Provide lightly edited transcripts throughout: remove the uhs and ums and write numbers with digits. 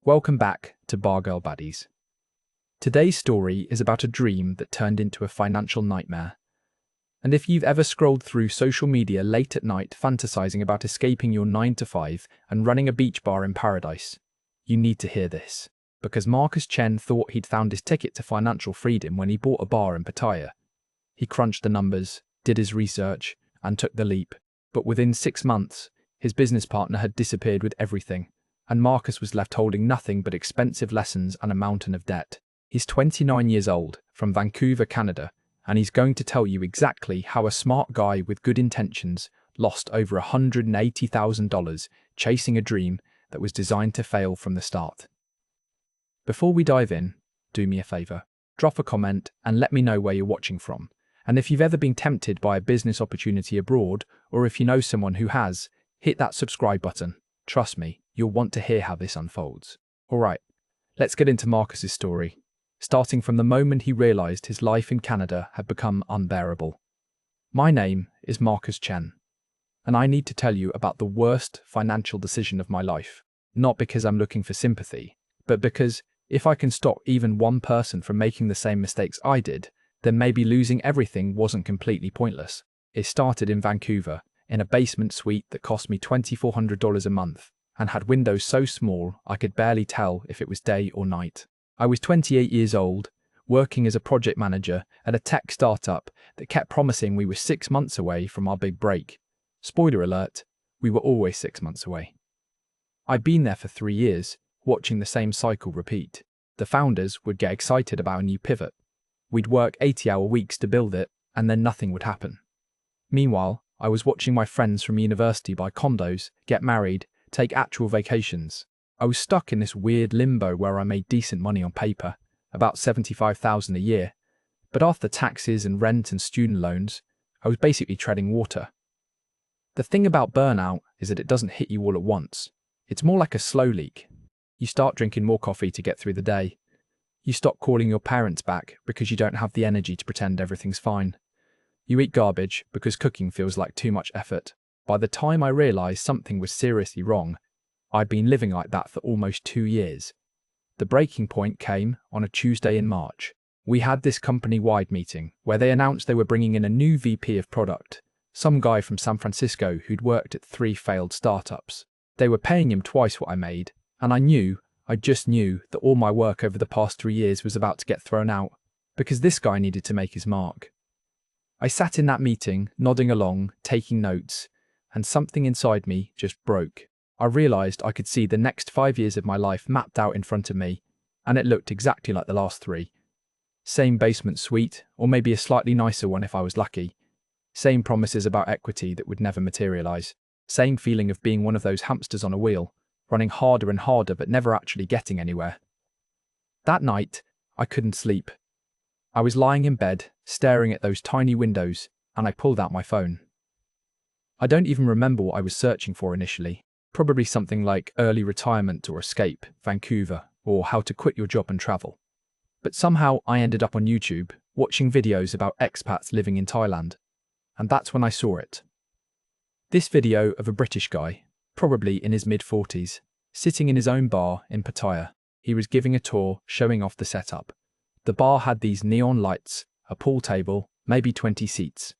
Welcome back to Bar Girl Baddies. Today's story is about a dream that turned into a financial nightmare. And if you've ever scrolled through social media late at night fantasizing about escaping your 9 to 5 and running a beach bar in paradise, you need to hear this. Because Marcus Chen thought he'd found his ticket to financial freedom when he bought a bar in Pattaya. He crunched the numbers, did his research, and took the leap. But within 6 months, his business partner had disappeared with everything, and Marcus was left holding nothing but expensive lessons and a mountain of debt. He's 29 years old, from Vancouver, Canada, and he's going to tell you exactly how a smart guy with good intentions lost over $180,000 chasing a dream that was designed to fail from the start. Before we dive in, do me a favor, drop a comment and let me know where you're watching from. And if you've ever been tempted by a business opportunity abroad, or if you know someone who has, hit that subscribe button. Trust me, you'll want to hear how this unfolds. Alright, let's get into Marcus's story, starting from the moment he realized his life in Canada had become unbearable. My name is Marcus Chen, and I need to tell you about the worst financial decision of my life. Not because I'm looking for sympathy, but because if I can stop even one person from making the same mistakes I did, then maybe losing everything wasn't completely pointless. It started in Vancouver, in a basement suite that cost me $2,400 a month, and had windows so small I could barely tell if it was day or night. I was 28 years old, working as a project manager at a tech startup that kept promising we were 6 months away from our big break. Spoiler alert, we were always 6 months away. I'd been there for 3 years, watching the same cycle repeat. The founders would get excited about a new pivot. We'd work 80-hour weeks to build it, and then nothing would happen. Meanwhile, I was watching my friends from university buy condos, get married, take actual vacations. I was stuck in this weird limbo where I made decent money on paper, about $75,000 a year, but after taxes and rent and student loans, I was basically treading water. The thing about burnout is that it doesn't hit you all at once. It's more like a slow leak. You start drinking more coffee to get through the day. You stop calling your parents back because you don't have the energy to pretend everything's fine. You eat garbage because cooking feels like too much effort. By the time I realized something was seriously wrong, I'd been living like that for almost 2 years. The breaking point came on a Tuesday in March. We had this company-wide meeting where they announced they were bringing in a new VP of product, some guy from San Francisco who'd worked at 3 failed startups. They were paying him twice what I made, and I just knew that all my work over the past 3 years was about to get thrown out, because this guy needed to make his mark. I sat in that meeting, nodding along, taking notes, and something inside me just broke. I realized I could see the next 5 years of my life mapped out in front of me, and it looked exactly like the last 3. Same basement suite, or maybe a slightly nicer one if I was lucky. Same promises about equity that would never materialize. Same feeling of being one of those hamsters on a wheel, running harder and harder but never actually getting anywhere. That night, I couldn't sleep. I was lying in bed, staring at those tiny windows, and I pulled out my phone. I don't even remember what I was searching for initially. Probably something like early retirement or escape, Vancouver, or how to quit your job and travel. But somehow I ended up on YouTube, watching videos about expats living in Thailand. And that's when I saw it. This video of a British guy, probably in his mid-40s, sitting in his own bar in Pattaya. He was giving a tour, showing off the setup. The bar had these neon lights, a pool table, maybe 20 seats.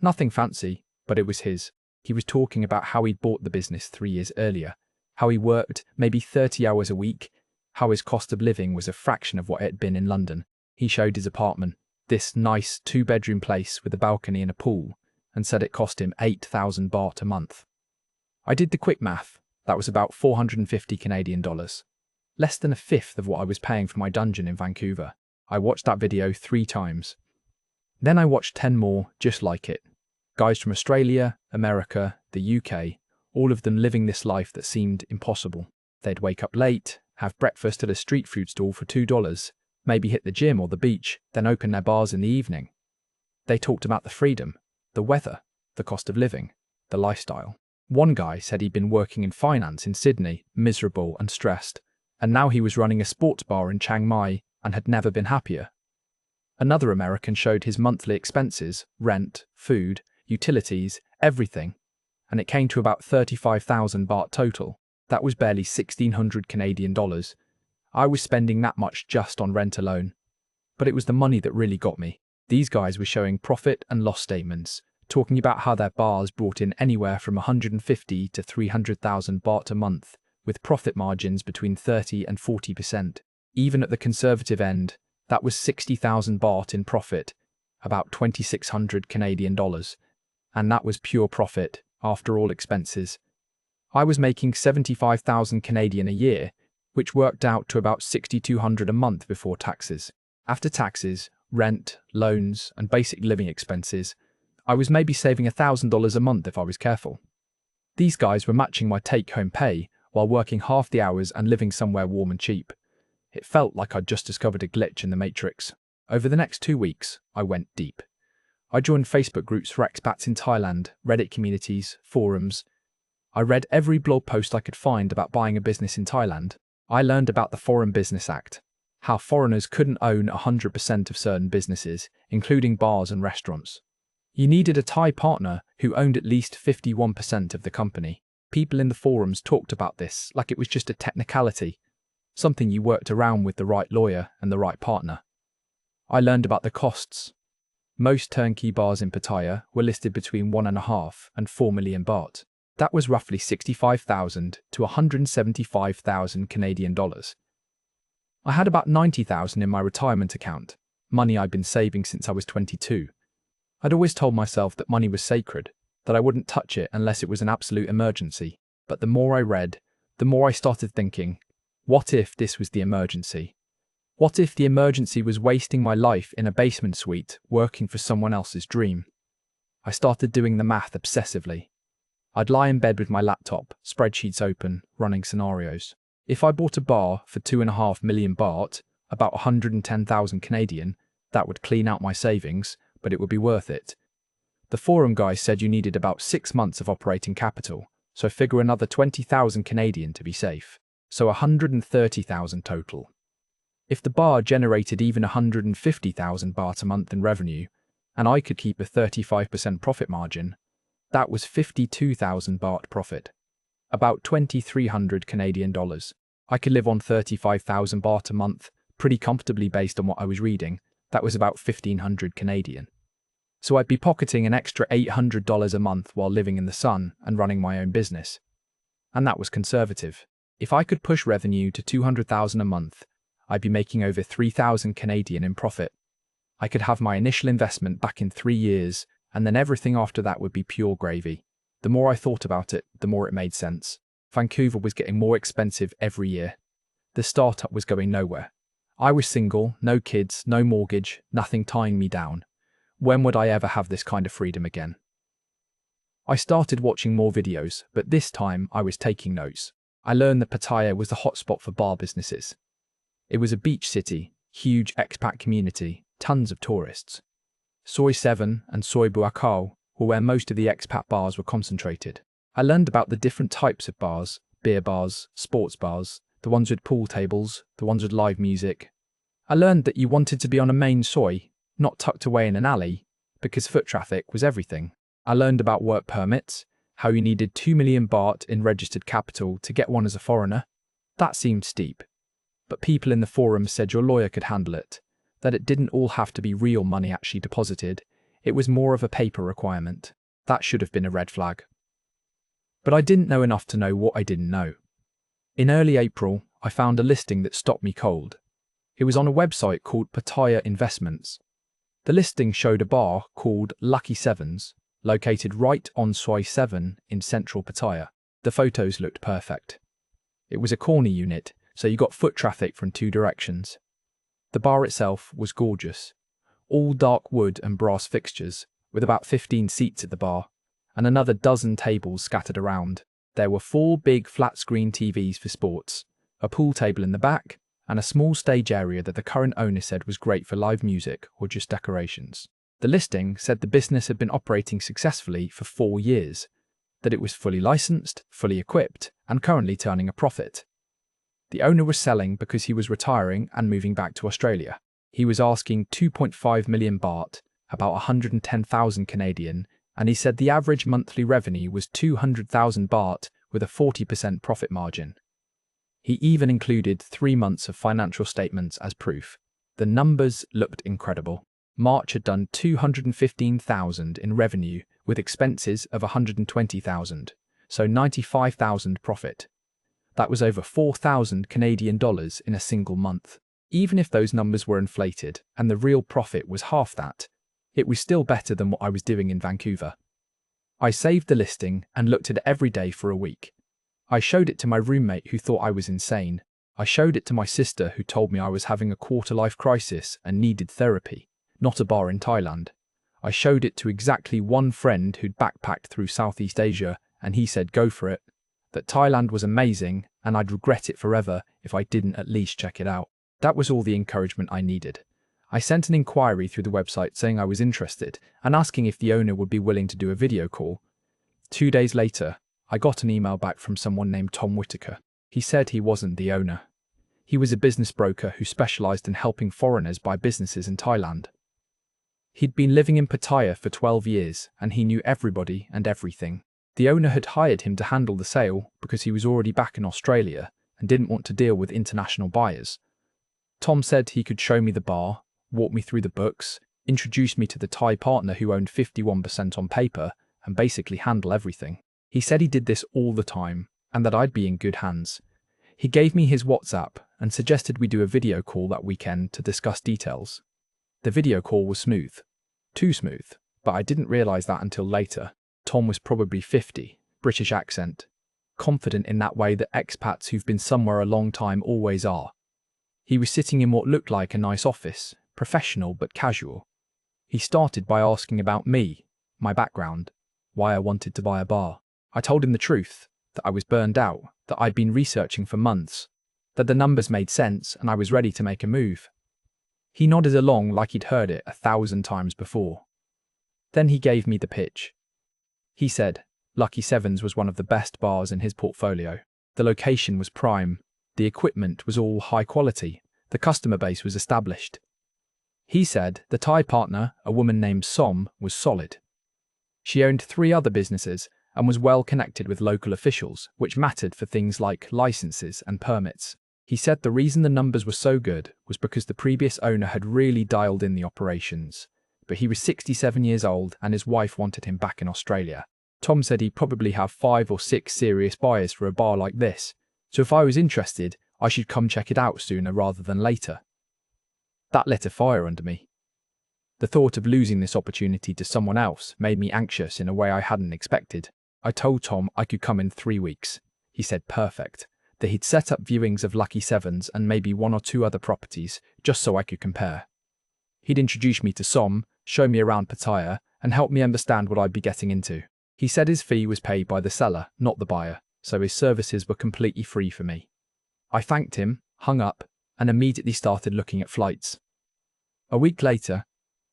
Nothing fancy, but it was his. He was talking about how he'd bought the business 3 years earlier, how he worked maybe 30 hours a week, how his cost of living was a fraction of what it had been in London. He showed his apartment, this nice 2-bedroom place with a balcony and a pool, and said it cost him 8,000 baht a month. I did the quick math. That was about 450 Canadian dollars. Less than a fifth of what I was paying for my dungeon in Vancouver. I watched that video 3 times. Then I watched 10 more just like it. Guys from Australia, America, the UK, all of them living this life that seemed impossible. They'd wake up late, have breakfast at a street food stall for $2, maybe hit the gym or the beach, then open their bars in the evening. They talked about the freedom, the weather, the cost of living, the lifestyle. One guy said he'd been working in finance in Sydney, miserable and stressed, and now he was running a sports bar in Chiang Mai and had never been happier. Another American showed his monthly expenses, rent, food, utilities, everything, and it came to about 35,000 baht total. That was barely 1,600 Canadian dollars, I was spending that much just on rent alone. But it was the money that really got me. These guys were showing profit and loss statements, talking about how their bars brought in anywhere from 150 to 300,000 baht a month, with profit margins between 30 and 40%. Even at the conservative end, that was 60,000 baht in profit, about 2,600 Canadian dollars. And that was pure profit, after all expenses. I was making 75,000 Canadian a year, which worked out to about 6,200 a month before taxes. After taxes, rent, loans, and basic living expenses, I was maybe saving $1,000 a month if I was careful. These guys were matching my take-home pay while working half the hours and living somewhere warm and cheap. It felt like I'd just discovered a glitch in the matrix. Over the next 2 weeks, I went deep. I joined Facebook groups for expats in Thailand, Reddit communities, forums. I read every blog post I could find about buying a business in Thailand. I learned about the Foreign Business Act, how foreigners couldn't own 100% of certain businesses, including bars and restaurants. You needed a Thai partner who owned at least 51% of the company. People in the forums talked about this like it was just a technicality, something you worked around with the right lawyer and the right partner. I learned about the costs. Most turnkey bars in Pattaya were listed between 1.5 and 4 million baht. That was roughly 65,000 to 175,000 Canadian dollars. I had about 90,000 in my retirement account, money I'd been saving since I was 22. I'd always told myself that money was sacred, that I wouldn't touch it unless it was an absolute emergency. But the more I read, the more I started thinking, what if this was the emergency? What if the emergency was wasting my life in a basement suite working for someone else's dream? I started doing the math obsessively. I'd lie in bed with my laptop, spreadsheets open, running scenarios. If I bought a bar for 2.5 million baht, about 110,000 Canadian, that would clean out my savings, but it would be worth it. The forum guy said you needed about 6 months of operating capital, so figure another 20,000 Canadian to be safe. So 130,000 total. If the bar generated even 150,000 baht a month in revenue, and I could keep a 35% profit margin, that was 52,000 baht profit. About 2,300 Canadian dollars. I could live on 35,000 baht a month, pretty comfortably based on what I was reading. That was about 1,500 Canadian. So I'd be pocketing an extra $800 a month while living in the sun and running my own business. And that was conservative. If I could push revenue to 200,000 a month, I'd be making over 3,000 Canadian in profit. I could have my initial investment back in 3 years, and then everything after that would be pure gravy. The more I thought about it, the more it made sense. Vancouver was getting more expensive every year. The startup was going nowhere. I was single, no kids, no mortgage, nothing tying me down. When would I ever have this kind of freedom again? I started watching more videos, but this time I was taking notes. I learned that Pattaya was the hotspot for bar businesses. It was a beach city, huge expat community, tons of tourists. Soi 7 and Soi Buakau were where most of the expat bars were concentrated. I learned about the different types of bars, beer bars, sports bars, the ones with pool tables, the ones with live music. I learned that you wanted to be on a main soi, not tucked away in an alley, because foot traffic was everything. I learned about work permits, how you needed 2 million baht in registered capital to get one as a foreigner. That seemed steep. But people in the forum said your lawyer could handle it, that it didn't all have to be real money actually deposited, it was more of a paper requirement. That should have been a red flag. But I didn't know enough to know what I didn't know. In early April, I found a listing that stopped me cold. It was on a website called Pattaya Investments. The listing showed a bar called Lucky Sevens, located right on Soi 7 in central Pattaya. The photos looked perfect. It was a corner unit, so you got foot traffic from 2 directions. The bar itself was gorgeous. All dark wood and brass fixtures, with about 15 seats at the bar, and another dozen tables scattered around. There were 4 big flat-screen TVs for sports, a pool table in the back, and a small stage area that the current owner said was great for live music or just decorations. The listing said the business had been operating successfully for 4 years, that it was fully licensed, fully equipped, and currently turning a profit. The owner was selling because he was retiring and moving back to Australia. He was asking 2.5 million baht, about 110,000 Canadian, and he said the average monthly revenue was 200,000 baht with a 40% profit margin. He even included 3 months of financial statements as proof. The numbers looked incredible. March had done $215,000 in revenue with expenses of $120,000, so $95,000 profit. That was over 4,000 Canadian dollars in a single month. Even if those numbers were inflated and the real profit was half that, it was still better than what I was doing in Vancouver. I saved the listing and looked at it every day for a week. I showed it to my roommate who thought I was insane. I showed it to my sister who told me I was having a quarter-life crisis and needed therapy, not a bar in Thailand. I showed it to exactly one friend who'd backpacked through Southeast Asia, and he said go for it, that Thailand was amazing and I'd regret it forever if I didn't at least check it out. That was all the encouragement I needed. I sent an inquiry through the website saying I was interested and asking if the owner would be willing to do a video call. 2 days later, I got an email back from someone named Tom Whitaker. He said he wasn't the owner. He was a business broker who specialized in helping foreigners buy businesses in Thailand. He'd been living in Pattaya for 12 years and he knew everybody and everything. The owner had hired him to handle the sale because he was already back in Australia and didn't want to deal with international buyers. Tom said he could show me the bar, walk me through the books, introduce me to the Thai partner who owned 51% on paper, and basically handle everything. He said he did this all the time and that I'd be in good hands. He gave me his WhatsApp and suggested we do a video call that weekend to discuss details. The video call was smooth. Too smooth, but I didn't realize that until later. Tom was probably 50, British accent, confident in that way that expats who've been somewhere a long time always are. He was sitting in what looked like a nice office, professional but casual. He started by asking about me, my background, why I wanted to buy a bar. I told him the truth, that I was burned out, that I'd been researching for months, that the numbers made sense and I was ready to make a move. He nodded along like he'd heard it 1,000 times before. Then he gave me the pitch. He said Lucky Sevens was one of the best bars in his portfolio. The location was prime, the equipment was all high quality, the customer base was established. He said the Thai partner, a woman named Som, was solid. She owned 3 other businesses and was well connected with local officials, which mattered for things like licenses and permits. He said the reason the numbers were so good was because the previous owner had really dialed in the operations, but he was 67 years old and his wife wanted him back in Australia. Tom said he'd probably have 5 or 6 serious buyers for a bar like this, so if I was interested, I should come check it out sooner rather than later. That lit a fire under me. The thought of losing this opportunity to someone else made me anxious in a way I hadn't expected. I told Tom I could come in 3 weeks. He said perfect, that he'd set up viewings of Lucky Sevens and maybe 1 or 2 other properties, just so I could compare. He'd introduce me to Som, show me around Pattaya, and help me understand what I'd be getting into. He said his fee was paid by the seller, not the buyer, so his services were completely free for me. I thanked him, hung up, and immediately started looking at flights. A week later,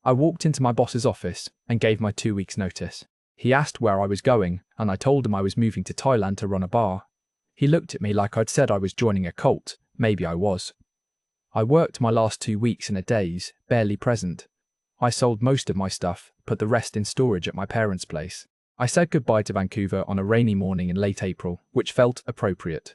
I walked into my boss's office and gave my 2 weeks' notice. He asked where I was going, and I told him I was moving to Thailand to run a bar. He looked at me like I'd said I was joining a cult. Maybe I was. I worked my last 2 weeks in a daze, barely present. I sold most of my stuff, put the rest in storage at my parents' place. I said goodbye to Vancouver on a rainy morning in late April, which felt appropriate.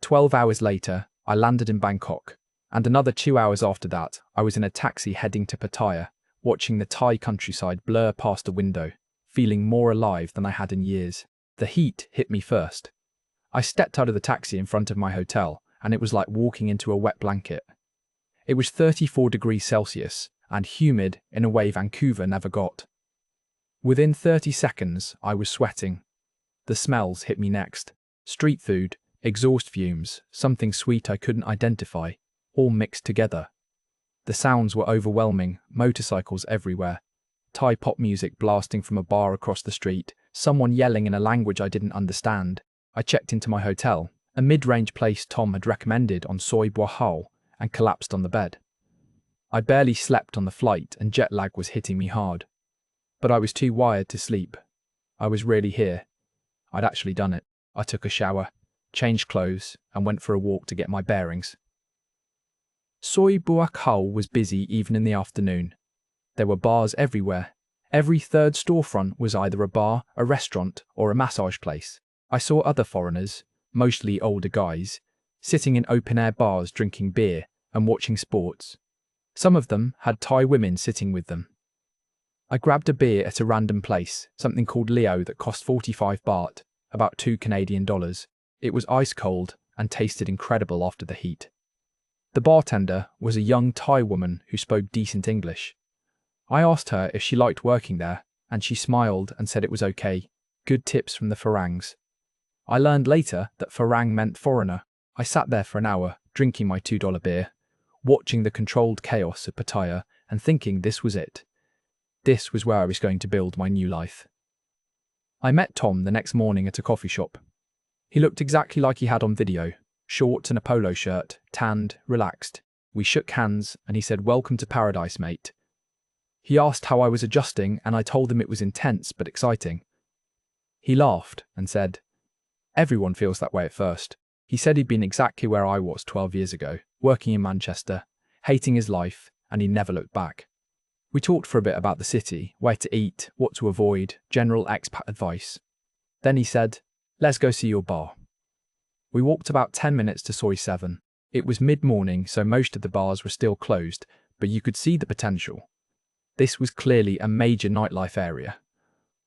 12 hours later, I landed in Bangkok, and another 2 hours after that, I was in a taxi heading to Pattaya, watching the Thai countryside blur past a window, feeling more alive than I had in years. The heat hit me first. I stepped out of the taxi in front of my hotel, and it was like walking into a wet blanket. It was 34 degrees Celsius, and humid in a way Vancouver never got. Within 30 seconds, I was sweating. The smells hit me next. Street food, exhaust fumes, something sweet I couldn't identify, all mixed together. The sounds were overwhelming, motorcycles everywhere. Thai pop music blasting from a bar across the street, someone yelling in a language I didn't understand. I checked into my hotel, a mid-range place Tom had recommended on Soi Buah Hao, and collapsed on the bed. I barely slept on the flight and jet lag was hitting me hard. But I was too wired to sleep. I was really here. I'd actually done it. I took a shower, changed clothes, and went for a walk to get my bearings. Soi Buah Hao was busy even in the afternoon. There were bars everywhere. Every third storefront was either a bar, a restaurant, or a massage place. I saw other foreigners, mostly older guys, sitting in open-air bars drinking beer and watching sports. Some of them had Thai women sitting with them. I grabbed a beer at a random place, something called Leo that cost 45 baht, about $2 Canadian. It was ice cold and tasted incredible after the heat. The bartender was a young Thai woman who spoke decent English. I asked her if she liked working there, and she smiled and said it was okay. Good tips from the Farangs. I learned later that Farang meant foreigner. I sat there for an hour, drinking my $2 beer, watching the controlled chaos of Pattaya and thinking this was it. This was where I was going to build my new life. I met Tom the next morning at a coffee shop. He looked exactly like he had on video, shorts and a polo shirt, tanned, relaxed. We shook hands and he said, "Welcome to paradise, mate." He asked how I was adjusting and I told him it was intense but exciting. He laughed and said, "Everyone feels that way at first." He said he'd been exactly where I was 12 years ago, working in Manchester, hating his life, and he never looked back. We talked for a bit about the city, where to eat, what to avoid, general expat advice. Then he said, "Let's go see your bar." We walked about 10 minutes to Soi 7. It was mid-morning, so most of the bars were still closed, but you could see the potential. This was clearly a major nightlife area.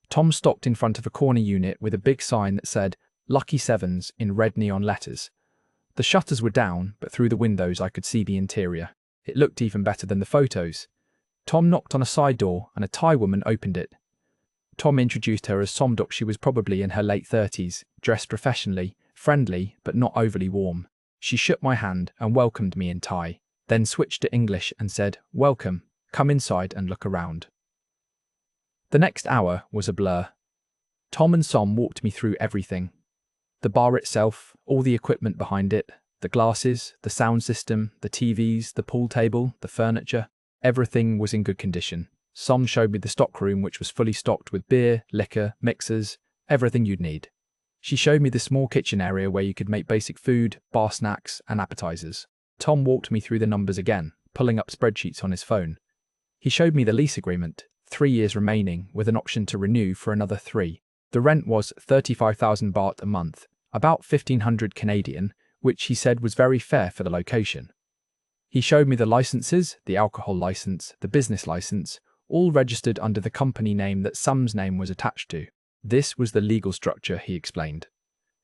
Tom stopped in front of a corner unit with a big sign that said, "Lucky Sevens" in red neon letters. The shutters were down, but through the windows I could see the interior. It looked even better than the photos. Tom knocked on a side door and a Thai woman opened it. Tom introduced her as Somdok. She was probably in her late 30s, dressed professionally, friendly but not overly warm. She shook my hand and welcomed me in Thai, then switched to English and said, "Welcome, come inside and look around." The next hour was a blur. Tom and Som walked me through everything. The bar itself, all the equipment behind it, the glasses, the sound system, the TVs, the pool table, the furniture, everything was in good condition. Som showed me the stockroom, which was fully stocked with beer, liquor, mixers, everything you'd need. She showed me the small kitchen area where you could make basic food, bar snacks, and appetizers. Tom walked me through the numbers again, pulling up spreadsheets on his phone. He showed me the lease agreement, 3 years remaining, with an option to renew for another 3. The rent was 35,000 baht a month, about 1,500 Canadian, which he said was very fair for the location. He showed me the licenses, the alcohol license, the business license, all registered under the company name that Som's name was attached to. This was the legal structure, he explained.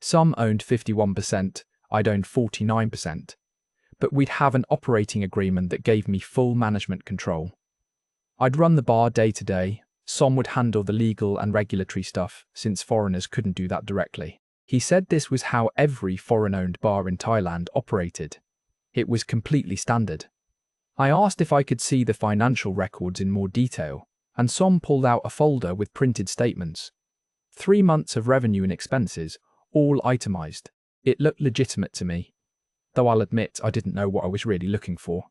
Som owned 51%, I'd owned 49%. But we'd have an operating agreement that gave me full management control. I'd run the bar day to day. Som would handle the legal and regulatory stuff, since foreigners couldn't do that directly. He said this was how every foreign-owned bar in Thailand operated. It was completely standard. I asked if I could see the financial records in more detail, and Som pulled out a folder with printed statements. 3 months of revenue and expenses, all itemized. It looked legitimate to me, though I'll admit I didn't know what I was really looking for.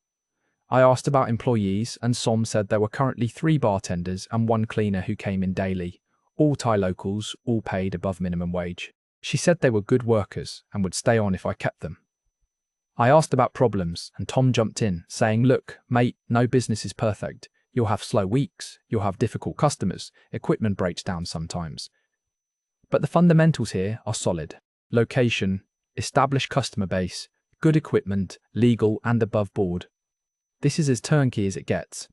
I asked about employees, and Som said there were currently 3 bartenders and 1 cleaner who came in daily, all Thai locals, all paid above minimum wage. She said they were good workers and would stay on if I kept them. I asked about problems, and Tom jumped in, saying, "Look, mate, no business is perfect. You'll have slow weeks, you'll have difficult customers, equipment breaks down sometimes. But the fundamentals here are solid. Location, established customer base, good equipment, legal and above board. This is as turnkey as it gets."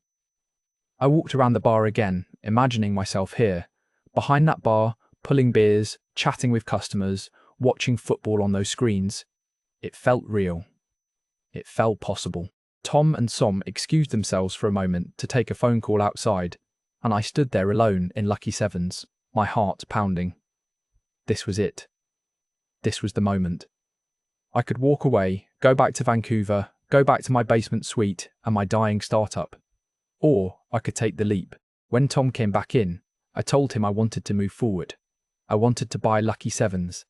I walked around the bar again, imagining myself here, behind that bar, pulling beers, chatting with customers, watching football on those screens. It felt real. It felt possible. Tom and Som excused themselves for a moment to take a phone call outside, and I stood there alone in Lucky Sevens, my heart pounding. This was it. This was the moment. I could walk away, go back to Vancouver, go back to my basement suite and my dying startup. Or I could take the leap. When Tom came back in, I told him I wanted to move forward. I wanted to buy Lucky Sevens.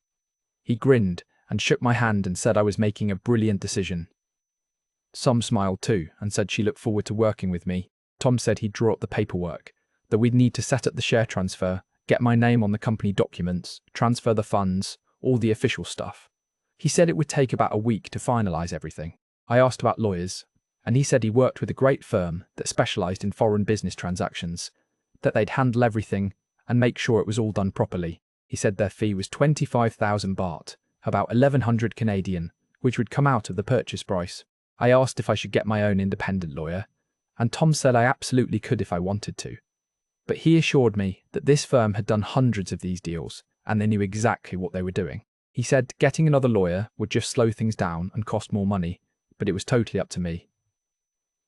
He grinned and shook my hand and said I was making a brilliant decision. Som smiled too and said she looked forward to working with me. Tom said he'd draw up the paperwork, that we'd need to set up the share transfer, get my name on the company documents, transfer the funds, all the official stuff. He said it would take about a week to finalise everything. I asked about lawyers, and he said he worked with a great firm that specialised in foreign business transactions, that they'd handle everything and make sure it was all done properly. He said their fee was 25,000 baht, about 1,100 Canadian, which would come out of the purchase price. I asked if I should get my own independent lawyer, and Tom said I absolutely could if I wanted to. But he assured me that this firm had done hundreds of these deals, and they knew exactly what they were doing. He said getting another lawyer would just slow things down and cost more money, but it was totally up to me.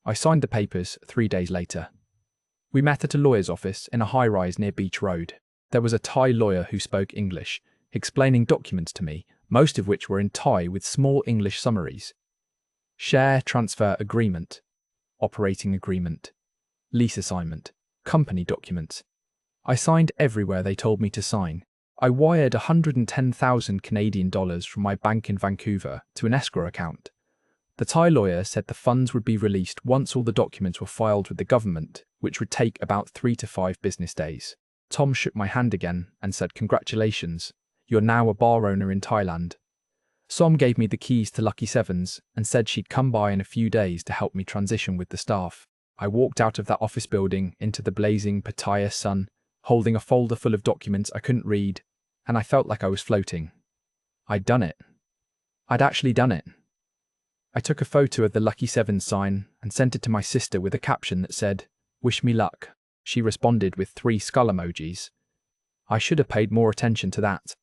I signed the papers 3 days later. We met at a lawyer's office in a high-rise near Beach Road. There was a Thai lawyer who spoke English, explaining documents to me, most of which were in Thai with small English summaries. Share transfer agreement, operating agreement, lease assignment, company documents. I signed everywhere they told me to sign. I wired 110,000 Canadian dollars from my bank in Vancouver to an escrow account. The Thai lawyer said the funds would be released once all the documents were filed with the government, which would take about 3 to 5 business days. Tom shook my hand again and said, "Congratulations, you're now a bar owner in Thailand." Som gave me the keys to Lucky Sevens and said she'd come by in a few days to help me transition with the staff. I walked out of that office building into the blazing Pattaya sun, holding a folder full of documents I couldn't read, and I felt like I was floating. I'd done it. I'd actually done it. I took a photo of the Lucky Sevens sign and sent it to my sister with a caption that said, "Wish me luck." She responded with 3 skull emojis. I should have paid more attention to that.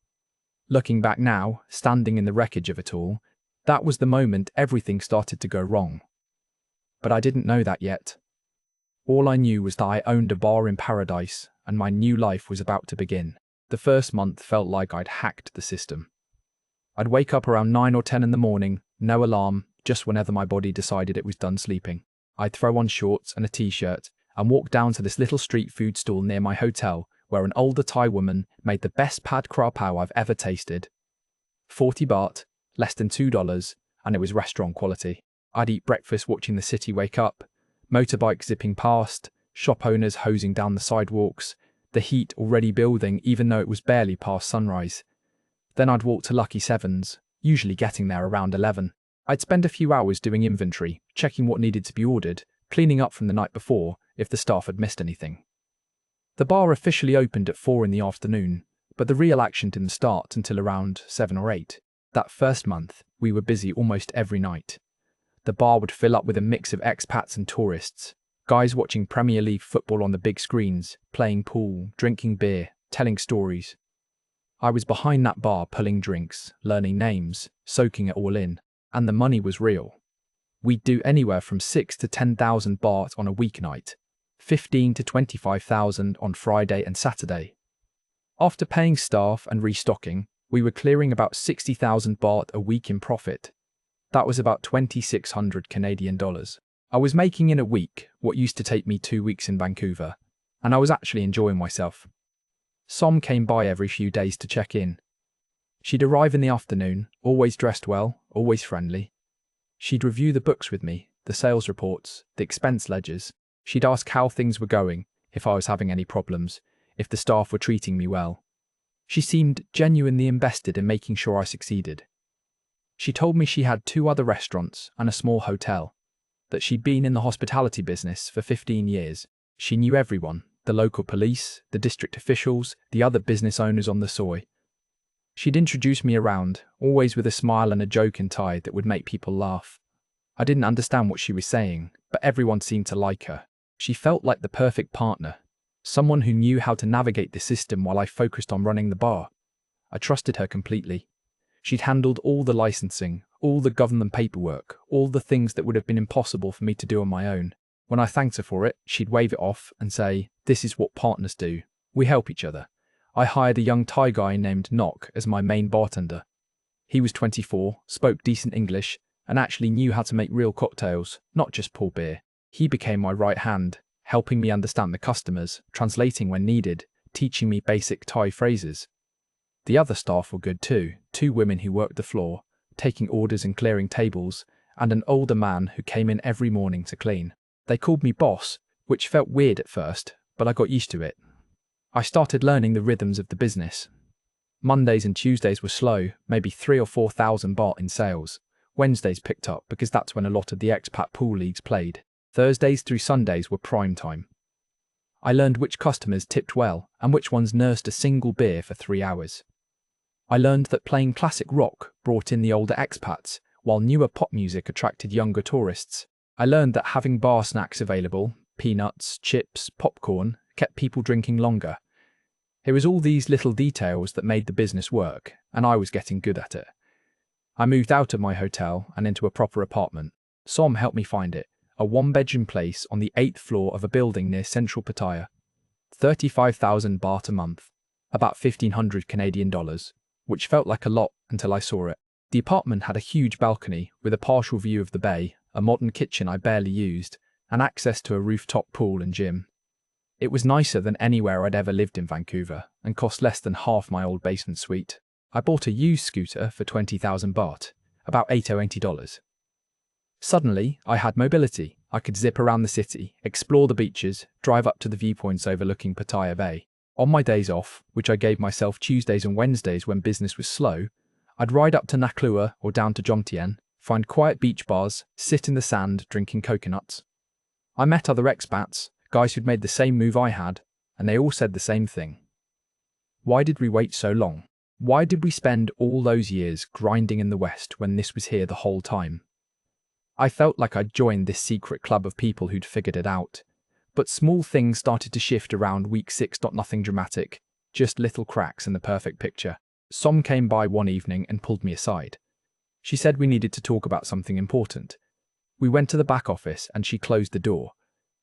Looking back now, standing in the wreckage of it all, that was the moment everything started to go wrong. But I didn't know that yet. All I knew was that I owned a bar in paradise and my new life was about to begin. The first month felt like I'd hacked the system. I'd wake up around 9 or 10 in the morning, no alarm, just whenever my body decided it was done sleeping. I'd throw on shorts and a t-shirt and walk down to this little street food stall near my hotel where an older Thai woman made the best pad kra pao I've ever tasted. 40 baht, less than $2, and it was restaurant quality. I'd eat breakfast watching the city wake up, motorbikes zipping past, shop owners hosing down the sidewalks, the heat already building even though it was barely past sunrise. Then I'd walk to Lucky Sevens, usually getting there around 11. I'd spend a few hours doing inventory, checking what needed to be ordered, cleaning up from the night before if the staff had missed anything. The bar officially opened at 4 in the afternoon, but the real action didn't start until around 7 or 8. That first month, we were busy almost every night. The bar would fill up with a mix of expats and tourists, guys watching Premier League football on the big screens, playing pool, drinking beer, telling stories. I was behind that bar pulling drinks, learning names, soaking it all in, and the money was real. We'd do anywhere from 6 to 10,000 baht on a weeknight, 15 to 25,000 on Friday and Saturday. After paying staff and restocking, we were clearing about 60,000 baht a week in profit. That was about 2,600 Canadian dollars. I was making in a week what used to take me 2 weeks in Vancouver, and I was actually enjoying myself. Som came by every few days to check in. She'd arrive in the afternoon, always dressed well, always friendly. She'd review the books with me, the sales reports, the expense ledgers. She'd ask how things were going, if I was having any problems, if the staff were treating me well. She seemed genuinely invested in making sure I succeeded. She told me she had 2 other restaurants and a small hotel, that she'd been in the hospitality business for 15 years. She knew everyone, the local police, the district officials, the other business owners on the soy. She'd introduce me around, always with a smile and a joke in Thai that would make people laugh. I didn't understand what she was saying, but everyone seemed to like her. She felt like the perfect partner, someone who knew how to navigate the system while I focused on running the bar. I trusted her completely. She'd handled all the licensing, all the government paperwork, all the things that would have been impossible for me to do on my own. When I thanked her for it, she'd wave it off and say, "This is what partners do. We help each other." I hired a young Thai guy named Nok as my main bartender. He was 24, spoke decent English, and actually knew how to make real cocktails, not just pour beer. He became my right hand, helping me understand the customers, translating when needed, teaching me basic Thai phrases. The other staff were good too, 2 women who worked the floor, taking orders and clearing tables, and an older man who came in every morning to clean. They called me boss, which felt weird at first, but I got used to it. I started learning the rhythms of the business. Mondays and Tuesdays were slow, maybe 3,000 or 4,000 baht in sales. Wednesdays picked up because that's when a lot of the expat pool leagues played. Thursdays through Sundays were prime time. I learned which customers tipped well and which ones nursed a single beer for 3 hours. I learned that playing classic rock brought in the older expats, while newer pop music attracted younger tourists. I learned that having bar snacks available, peanuts, chips, popcorn, kept people drinking longer. It was all these little details that made the business work, and I was getting good at it. I moved out of my hotel and into a proper apartment. Som helped me find it, a one-bedroom place on the 8th floor of a building near central Pattaya. 35,000 baht a month, about 1,500 Canadian dollars, which felt like a lot until I saw it. The apartment had a huge balcony with a partial view of the bay, a modern kitchen I barely used, and access to a rooftop pool and gym. It was nicer than anywhere I'd ever lived in Vancouver and cost less than half my old basement suite. I bought a used scooter for 20,000 baht, about $80. Suddenly, I had mobility. I could zip around the city, explore the beaches, drive up to the viewpoints overlooking Pattaya Bay. On my days off, which I gave myself Tuesdays and Wednesdays when business was slow, I'd ride up to Naklua or down to Jomtien, find quiet beach bars, sit in the sand drinking coconuts. I met other expats, guys who'd made the same move I had, and they all said the same thing. Why did we wait so long? Why did we spend all those years grinding in the West when this was here the whole time? I felt like I'd joined this secret club of people who'd figured it out. But small things started to shift around week 6. Nothing dramatic, just little cracks in the perfect picture. Som came by one evening and pulled me aside. She said we needed to talk about something important. We went to the back office and she closed the door.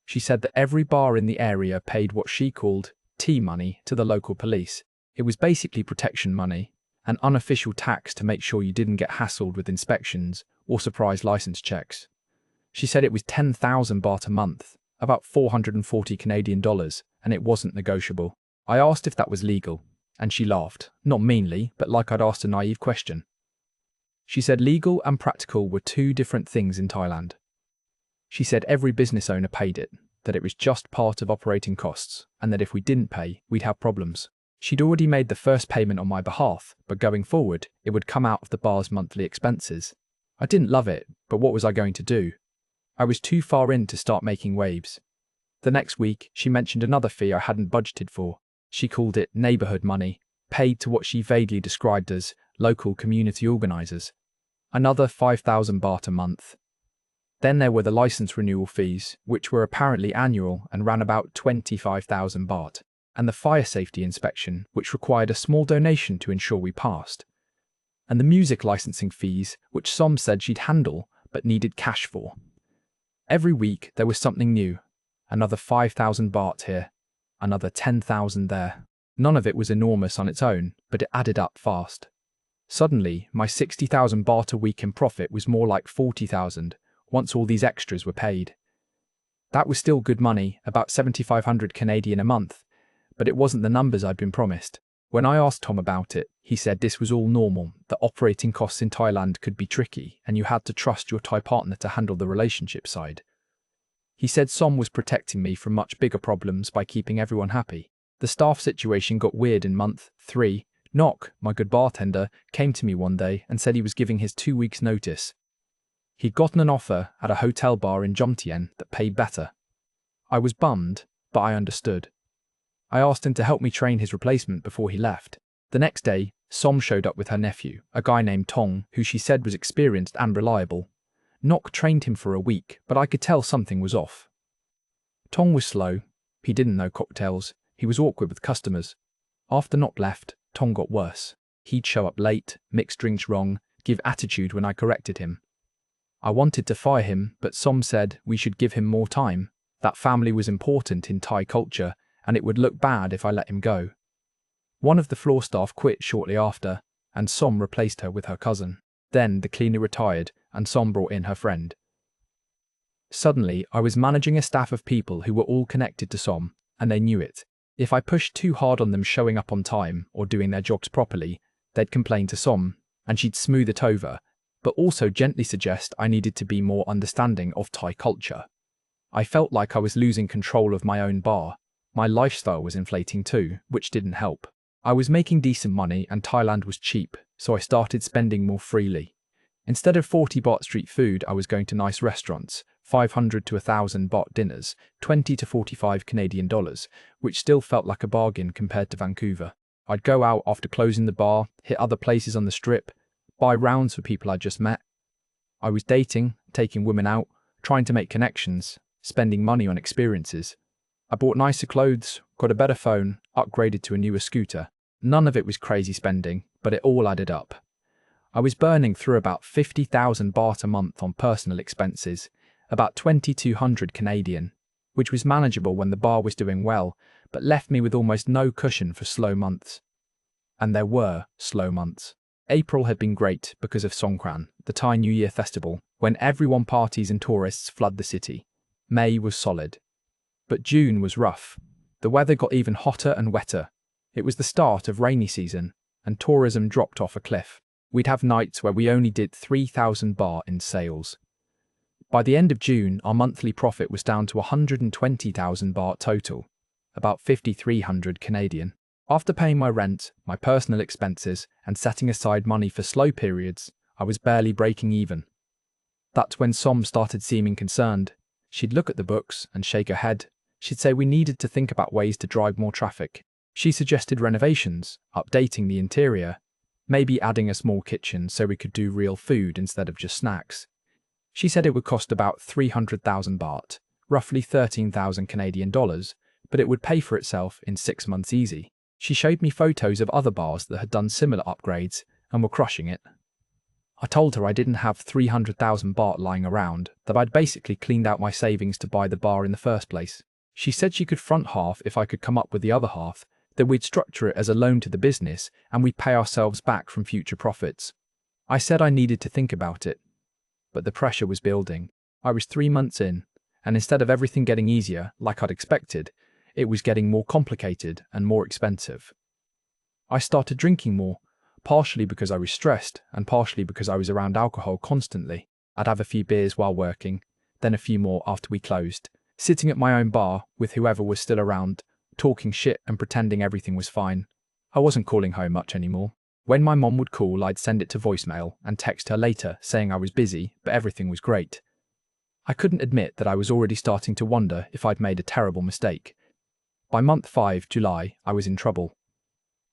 She said that every bar in the area paid what she called tea money to the local police. It was basically protection money, an unofficial tax to make sure you didn't get hassled with inspections or surprise license checks. She said it was 10,000 baht a month, about 440 Canadian dollars, and it wasn't negotiable. I asked if that was legal, and she laughed, not meanly, but like I'd asked a naive question. She said legal and practical were two different things in Thailand. She said every business owner paid it, that it was just part of operating costs, and that if we didn't pay, we'd have problems. She'd already made the first payment on my behalf, but going forward, it would come out of the bar's monthly expenses. I didn't love it, but what was I going to do? I was too far in to start making waves. The next week, she mentioned another fee I hadn't budgeted for. She called it neighbourhood money, paid to what she vaguely described as local community organisers. Another 5,000 baht a month. Then there were the licence renewal fees, which were apparently annual and ran about 25,000 baht, and the fire safety inspection, which required a small donation to ensure we passed. And the music licensing fees, which Som said she'd handle, but needed cash for. Every week there was something new. Another 5,000 baht here, another 10,000 there. None of it was enormous on its own, but it added up fast. Suddenly, my 60,000 baht a week in profit was more like 40,000, once all these extras were paid. That was still good money, about 7,500 Canadian a month, but it wasn't the numbers I'd been promised. When I asked Tom about it, he said this was all normal, that operating costs in Thailand could be tricky and you had to trust your Thai partner to handle the relationship side. He said Som was protecting me from much bigger problems by keeping everyone happy. The staff situation got weird in month 3. Nok, my good bartender, came to me one day and said he was giving his 2 weeks' notice. He'd gotten an offer at a hotel bar in Jomtien that paid better. I was bummed, but I understood. I asked him to help me train his replacement before he left. The next day, Som showed up with her nephew, a guy named Tong, who she said was experienced and reliable. Nok trained him for a week, but I could tell something was off. Tong was slow. He didn't know cocktails. He was awkward with customers. After Nok left, Tong got worse. He'd show up late, mix drinks wrong, give attitude when I corrected him. I wanted to fire him, but Som said we should give him more time. That family was important in Thai culture, and it would look bad if I let him go. One of the floor staff quit shortly after, and Som replaced her with her cousin. Then the cleaner retired, and Som brought in her friend. Suddenly, I was managing a staff of people who were all connected to Som, and they knew it. If I pushed too hard on them showing up on time or doing their jobs properly, they'd complain to Som, and she'd smooth it over, but also gently suggest I needed to be more understanding of Thai culture. I felt like I was losing control of my own bar. My lifestyle was inflating too, which didn't help. I was making decent money and Thailand was cheap, so I started spending more freely. Instead of 40 baht street food, I was going to nice restaurants, 500 to 1,000 baht dinners, 20 to 45 Canadian dollars, which still felt like a bargain compared to Vancouver. I'd go out after closing the bar, hit other places on the strip, buy rounds for people I'd just met. I was dating, taking women out, trying to make connections, spending money on experiences. I bought nicer clothes, got a better phone, upgraded to a newer scooter. None of it was crazy spending, but it all added up. I was burning through about 50,000 baht a month on personal expenses, about 2,200 Canadian, which was manageable when the bar was doing well, but left me with almost no cushion for slow months. And there were slow months. April had been great because of Songkran, the Thai New Year festival, when everyone parties and tourists flood the city. May was solid. But June was rough. The weather got even hotter and wetter. It was the start of rainy season, and tourism dropped off a cliff. We'd have nights where we only did 3,000 baht in sales. By the end of June, our monthly profit was down to 120,000 baht total, about 5,300 Canadian. After paying my rent, my personal expenses, and setting aside money for slow periods, I was barely breaking even. That's when Som started seeming concerned. She'd look at the books and shake her head. She'd say we needed to think about ways to drive more traffic. She suggested renovations, updating the interior, maybe adding a small kitchen so we could do real food instead of just snacks. She said it would cost about 300,000 baht, roughly 13,000 Canadian dollars, but it would pay for itself in 6 months easy. She showed me photos of other bars that had done similar upgrades and were crushing it. I told her I didn't have 300,000 baht lying around, that I'd basically cleaned out my savings to buy the bar in the first place. She said she could front half if I could come up with the other half, that we'd structure it as a loan to the business and we'd pay ourselves back from future profits. I said I needed to think about it. But the pressure was building. I was 3 months in, and instead of everything getting easier, like I'd expected, it was getting more complicated and more expensive. I started drinking more, partially because I was stressed and partially because I was around alcohol constantly. I'd have a few beers while working, then a few more after we closed, sitting at my own bar with whoever was still around, talking shit and pretending everything was fine. I wasn't calling home much anymore. When my mom would call, I'd send it to voicemail and text her later saying I was busy, but everything was great. I couldn't admit that I was already starting to wonder if I'd made a terrible mistake. By month 5, July, I was in trouble.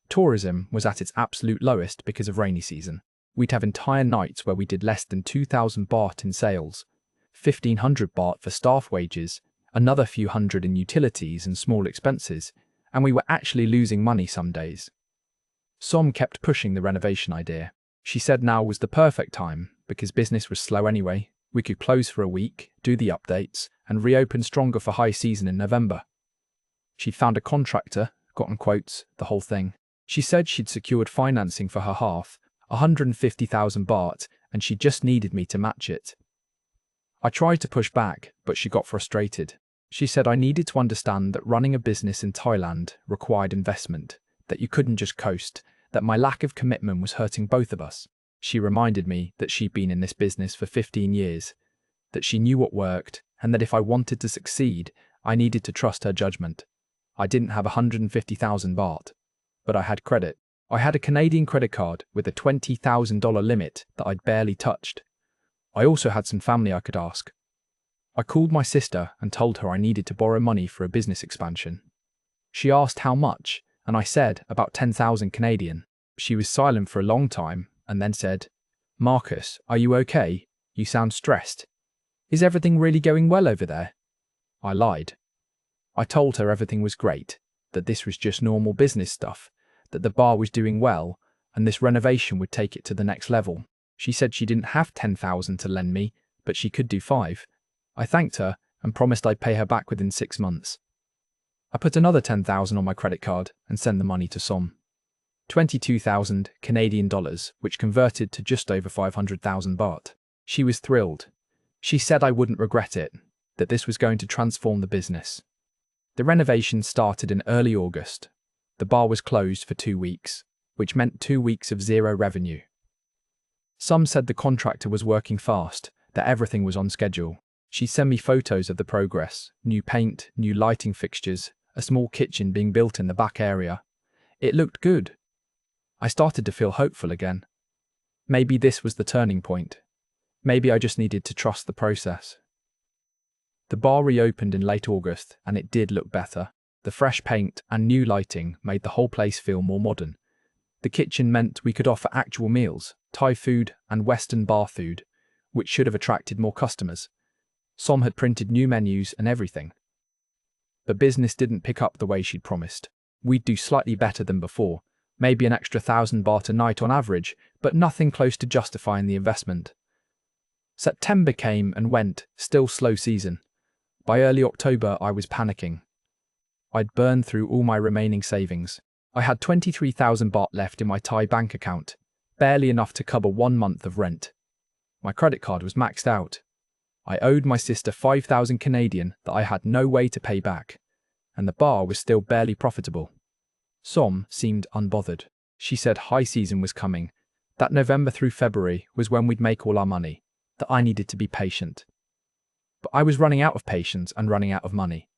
Tourism was at its absolute lowest because of rainy season. We'd have entire nights where we did less than 2,000 baht in sales, 1,500 baht for staff wages, another few hundred in utilities and small expenses, and we were actually losing money some days. Som kept pushing the renovation idea. She said now was the perfect time because business was slow anyway. We could close for a week, do the updates, and reopen stronger for high season in November. She'd found a contractor, gotten quotes, the whole thing. She said she'd secured financing for her half, 150,000 baht, and she just needed me to match it. I tried to push back, but she got frustrated. She said I needed to understand that running a business in Thailand required investment, that you couldn't just coast, that my lack of commitment was hurting both of us. She reminded me that she'd been in this business for 15 years, that she knew what worked, and that if I wanted to succeed, I needed to trust her judgment. I didn't have 150,000 baht, but I had credit. I had a Canadian credit card with a $20,000 limit that I'd barely touched. I also had some family I could ask. I called my sister and told her I needed to borrow money for a business expansion. She asked how much, and I said about 10,000 Canadian. She was silent for a long time and then said, "Marcus, are you okay? You sound stressed. Is everything really going well over there?" I lied. I told her everything was great, that this was just normal business stuff, that the bar was doing well, and this renovation would take it to the next level. She said she didn't have 10,000 to lend me, but she could do 5. I thanked her and promised I'd pay her back within 6 months. I put another 10,000 on my credit card and sent the money to Som. 22,000 Canadian dollars, which converted to just over 500,000 baht. She was thrilled. She said I wouldn't regret it, that this was going to transform the business. The renovation started in early August. The bar was closed for 2 weeks, which meant 2 weeks of zero revenue. Some said the contractor was working fast, that everything was on schedule. She sent me photos of the progress, new paint, new lighting fixtures, a small kitchen being built in the back area. It looked good. I started to feel hopeful again. Maybe this was the turning point. Maybe I just needed to trust the process. The bar reopened in late August, and it did look better. The fresh paint and new lighting made the whole place feel more modern. The kitchen meant we could offer actual meals, Thai food and Western bar food. which should have attracted more customers. Som had printed new menus and everything. But business didn't pick up the way she'd promised. We'd do slightly better than before, maybe an extra 1,000 baht a night on average, but nothing close to justifying the investment. September came and went, still slow season. By early October, I was panicking. I'd burned through all my remaining savings. I had 23,000 baht left in my Thai bank account, barely enough to cover 1 month of rent. My credit card was maxed out. I owed my sister 5,000 Canadian that I had no way to pay back, and the bar was still barely profitable. Som seemed unbothered. She said high season was coming, that November through February was when we'd make all our money, that I needed to be patient. But I was running out of patience and running out of money.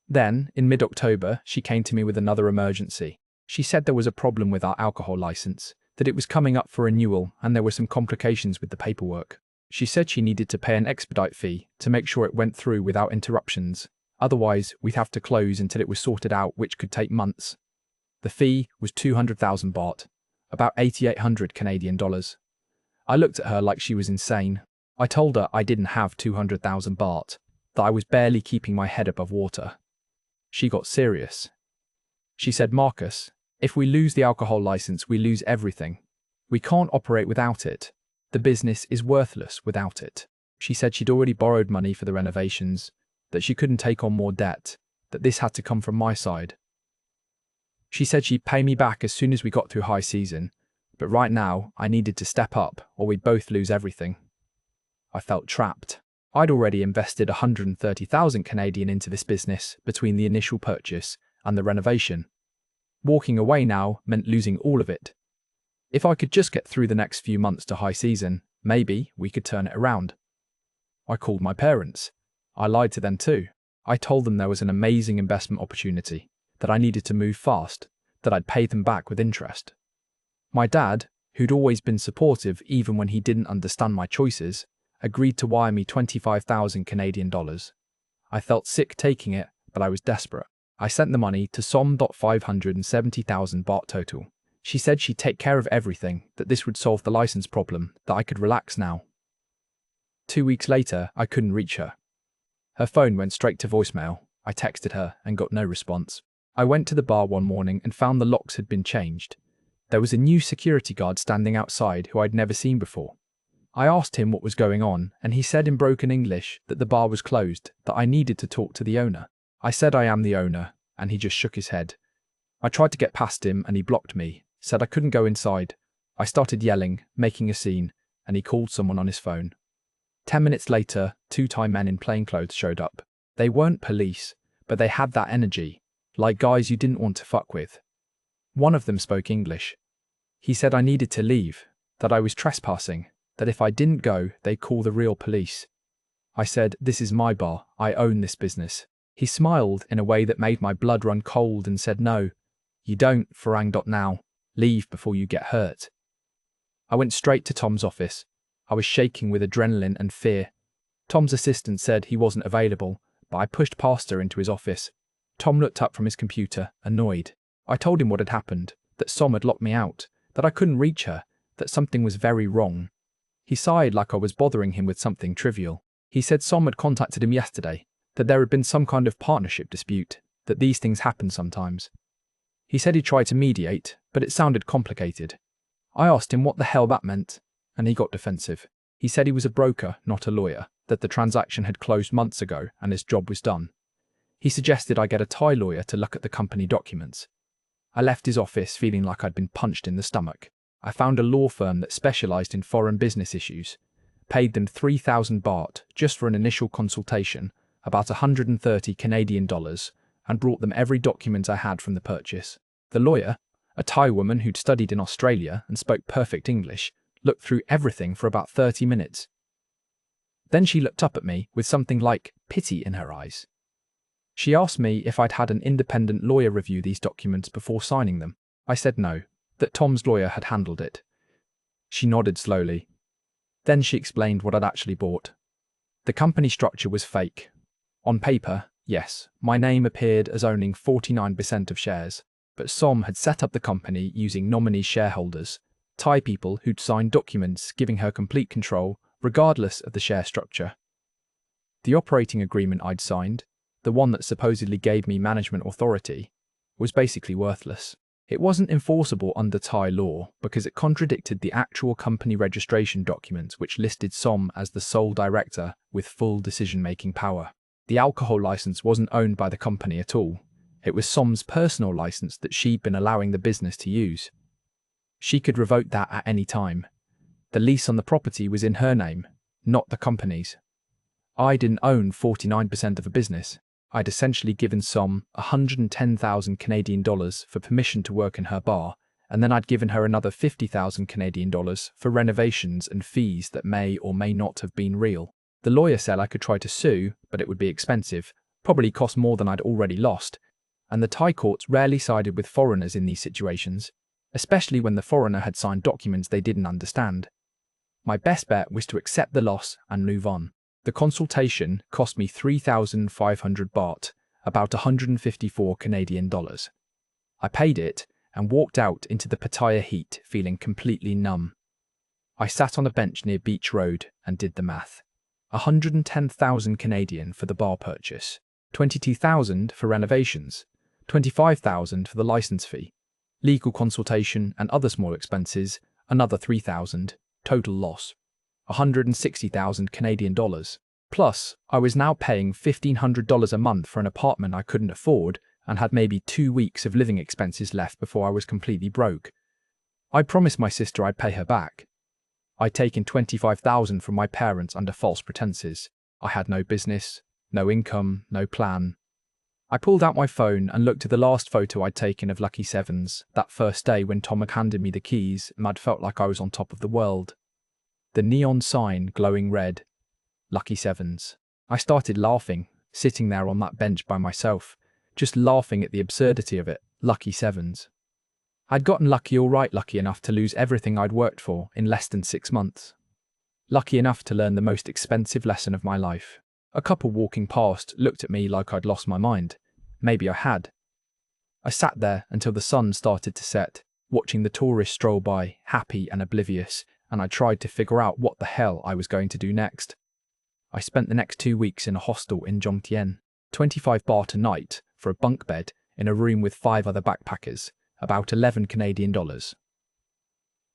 Then, in mid-October, she came to me with another emergency. She said there was a problem with our alcohol license, that it was coming up for renewal and there were some complications with the paperwork. She said she needed to pay an expedite fee to make sure it went through without interruptions. Otherwise, we'd have to close until it was sorted out, which could take months. The fee was 200,000 baht, about 8,800 Canadian dollars. I looked at her like she was insane. I told her I didn't have 200,000 baht, that I was barely keeping my head above water. She got serious. She said, "Marcus, if we lose the alcohol license, we lose everything. We can't operate without it. The business is worthless without it." She said she'd already borrowed money for the renovations, that she couldn't take on more debt, that this had to come from my side. She said she'd pay me back as soon as we got through high season, but right now I needed to step up or we'd both lose everything. I felt trapped. I'd already invested 130,000 Canadian into this business between the initial purchase and the renovation. Walking away now meant losing all of it. If I could just get through the next few months to high season, maybe we could turn it around. I called my parents. I lied to them too. I told them there was an amazing investment opportunity, that I needed to move fast, that I'd pay them back with interest. My dad, who'd always been supportive even when he didn't understand my choices, agreed to wire me 25,000 Canadian dollars. I felt sick taking it, but I was desperate. I sent the money to Som.570,000 baht total. She said she'd take care of everything, that this would solve the license problem, that I could relax now. 2 weeks later, I couldn't reach her. Her phone went straight to voicemail. I texted her and got no response. I went to the bar one morning and found the locks had been changed. There was a new security guard standing outside who I'd never seen before. I asked him what was going on, and he said in broken English that the bar was closed, that I needed to talk to the owner. I said I am the owner, and he just shook his head. I tried to get past him and he blocked me, said I couldn't go inside. I started yelling, making a scene, and he called someone on his phone. 10 minutes later, 2 Thai men in plainclothes showed up. They weren't police, but they had that energy, like guys you didn't want to fuck with. One of them spoke English. He said I needed to leave, that I was trespassing, that if I didn't go, they'd call the real police. I said, "This is my bar, I own this business." He smiled in a way that made my blood run cold and said, "No, you don't, Farang. Now, leave before you get hurt." I went straight to Tom's office. I was shaking with adrenaline and fear. Tom's assistant said he wasn't available, but I pushed past her into his office. Tom looked up from his computer, annoyed. I told him what had happened, that Som had locked me out, that I couldn't reach her, that something was very wrong. He sighed like I was bothering him with something trivial. He said Som had contacted him yesterday, that there had been some kind of partnership dispute, that these things happen sometimes. He said he tried to mediate, but it sounded complicated. I asked him what the hell that meant, and he got defensive. He said he was a broker, not a lawyer, that the transaction had closed months ago and his job was done. He suggested I get a Thai lawyer to look at the company documents. I left his office feeling like I'd been punched in the stomach. I found a law firm that specialised in foreign business issues, paid them 3,000 baht just for an initial consultation, about 130 Canadian dollars, and brought them every document I had from the purchase. The lawyer, a Thai woman who'd studied in Australia and spoke perfect English, looked through everything for about 30 minutes. Then she looked up at me with something like pity in her eyes. She asked me if I'd had an independent lawyer review these documents before signing them. I said no, that Tom's lawyer had handled it. She nodded slowly. Then she explained what I'd actually bought. The company structure was fake. On paper, yes, my name appeared as owning 49% of shares, but Som had set up the company using nominee shareholders, Thai people who'd signed documents giving her complete control regardless of the share structure. The operating agreement I'd signed, the one that supposedly gave me management authority, was basically worthless. It wasn't enforceable under Thai law because it contradicted the actual company registration documents which listed Som as the sole director with full decision-making power. The alcohol license wasn't owned by the company at all. It was Som's personal license that she'd been allowing the business to use. She could revoke that at any time. The lease on the property was in her name, not the company's. I didn't own 49% of a business. I'd essentially given Som 110,000 Canadian dollars for permission to work in her bar, and then I'd given her another 50,000 Canadian dollars for renovations and fees that may or may not have been real. The lawyer said I could try to sue, but it would be expensive, probably cost more than I'd already lost, and the Thai courts rarely sided with foreigners in these situations, especially when the foreigner had signed documents they didn't understand. My best bet was to accept the loss and move on. The consultation cost me 3,500 baht, about 154 Canadian dollars. I paid it and walked out into the Pattaya heat feeling completely numb. I sat on a bench near Beach Road and did the math. 110,000 Canadian for the bar purchase, 22,000 for renovations, 25,000 for the license fee, legal consultation and other small expenses, another 3,000, total loss. 160,000 Canadian dollars. Plus, I was now paying $1,500 a month for an apartment I couldn't afford and had maybe 2 weeks of living expenses left before I was completely broke. I promised my sister I'd pay her back. I'd taken 25,000 from my parents under false pretenses. I had no business, no income, no plan. I pulled out my phone and looked at the last photo I'd taken of Lucky Sevens that first day when Tom had handed me the keys and I'd felt like I was on top of the world. The neon sign glowing red, Lucky Sevens. I started laughing, sitting there on that bench by myself, just laughing at the absurdity of it, Lucky Sevens. I'd gotten lucky lucky enough to lose everything I'd worked for in less than 6 months. Lucky enough to learn the most expensive lesson of my life. A couple walking past looked at me like I'd lost my mind. Maybe I had. I sat there until the sun started to set, watching the tourists stroll by, happy and oblivious, and I tried to figure out what the hell I was going to do next. I spent the next 2 weeks in a hostel in Jomtien, 25 baht a night for a bunk bed in a room with 5 other backpackers, about 11 Canadian dollars.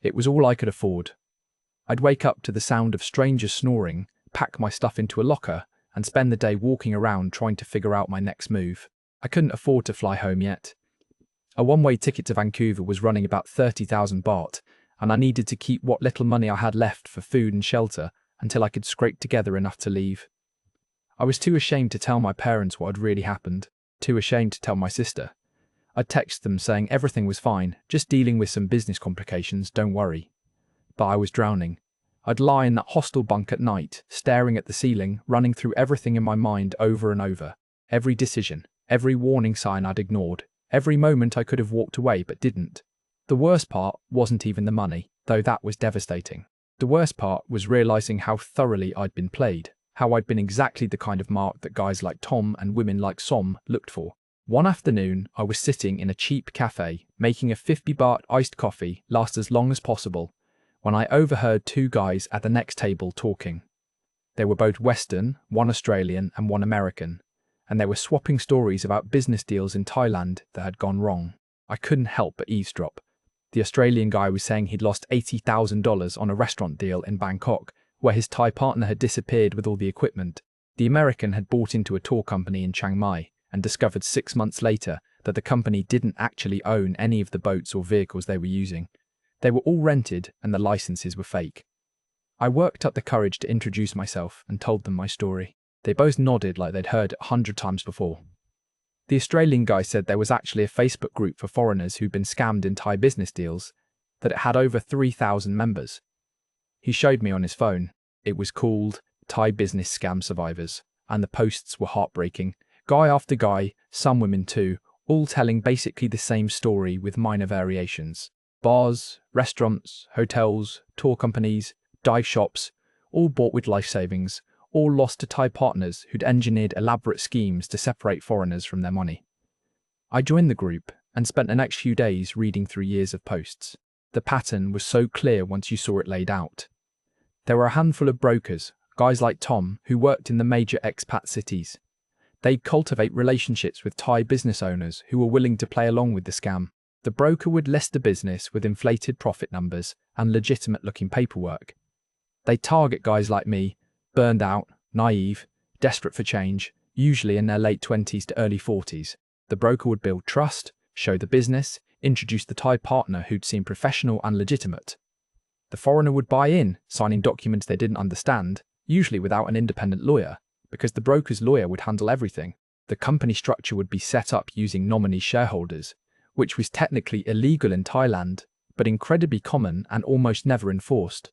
It was all I could afford. I'd wake up to the sound of strangers snoring, pack my stuff into a locker, and spend the day walking around trying to figure out my next move. I couldn't afford to fly home yet. A one-way ticket to Vancouver was running about 30,000 baht, and I needed to keep what little money I had left for food and shelter until I could scrape together enough to leave. I was too ashamed to tell my parents what had really happened, too ashamed to tell my sister. I'd text them saying everything was fine, just dealing with some business complications, don't worry. But I was drowning. I'd lie in that hostel bunk at night, staring at the ceiling, running through everything in my mind over and over. Every decision, every warning sign I'd ignored, every moment I could have walked away but didn't. The worst part wasn't even the money, though that was devastating. The worst part was realizing how thoroughly I'd been played, how I'd been exactly the kind of mark that guys like Tom and women like Som looked for. One afternoon, I was sitting in a cheap cafe, making a 50 baht iced coffee last as long as possible, when I overheard 2 guys at the next table talking. They were both Western, one Australian and one American, and they were swapping stories about business deals in Thailand that had gone wrong. I couldn't help but eavesdrop. The Australian guy was saying he'd lost $80,000 on a restaurant deal in Bangkok, where his Thai partner had disappeared with all the equipment. The American had bought into a tour company in Chiang Mai and discovered 6 months later that the company didn't actually own any of the boats or vehicles they were using. They were all rented and the licenses were fake. I worked up the courage to introduce myself and told them my story. They both nodded like they'd heard it 100 times before. The Australian guy said there was actually a Facebook group for foreigners who'd been scammed in Thai business deals, that it had over 3,000 members. He showed me on his phone. It was called Thai Business Scam Survivors, and the posts were heartbreaking. Guy after guy, some women too, all telling basically the same story with minor variations. Bars, restaurants, hotels, tour companies, dive shops, all bought with life savings, all lost to Thai partners who'd engineered elaborate schemes to separate foreigners from their money. I joined the group and spent the next few days reading through years of posts. The pattern was so clear once you saw it laid out. There were a handful of brokers, guys like Tom, who worked in the major expat cities. They'd cultivate relationships with Thai business owners who were willing to play along with the scam. The broker would list the business with inflated profit numbers and legitimate-looking paperwork. They'd target guys like me, burned out, naive, desperate for change, usually in their late 20s to early 40s. The broker would build trust, show the business, introduce the Thai partner who'd seem professional and legitimate. The foreigner would buy in, signing documents they didn't understand, usually without an independent lawyer, because the broker's lawyer would handle everything. The company structure would be set up using nominee shareholders, which was technically illegal in Thailand, but incredibly common and almost never enforced.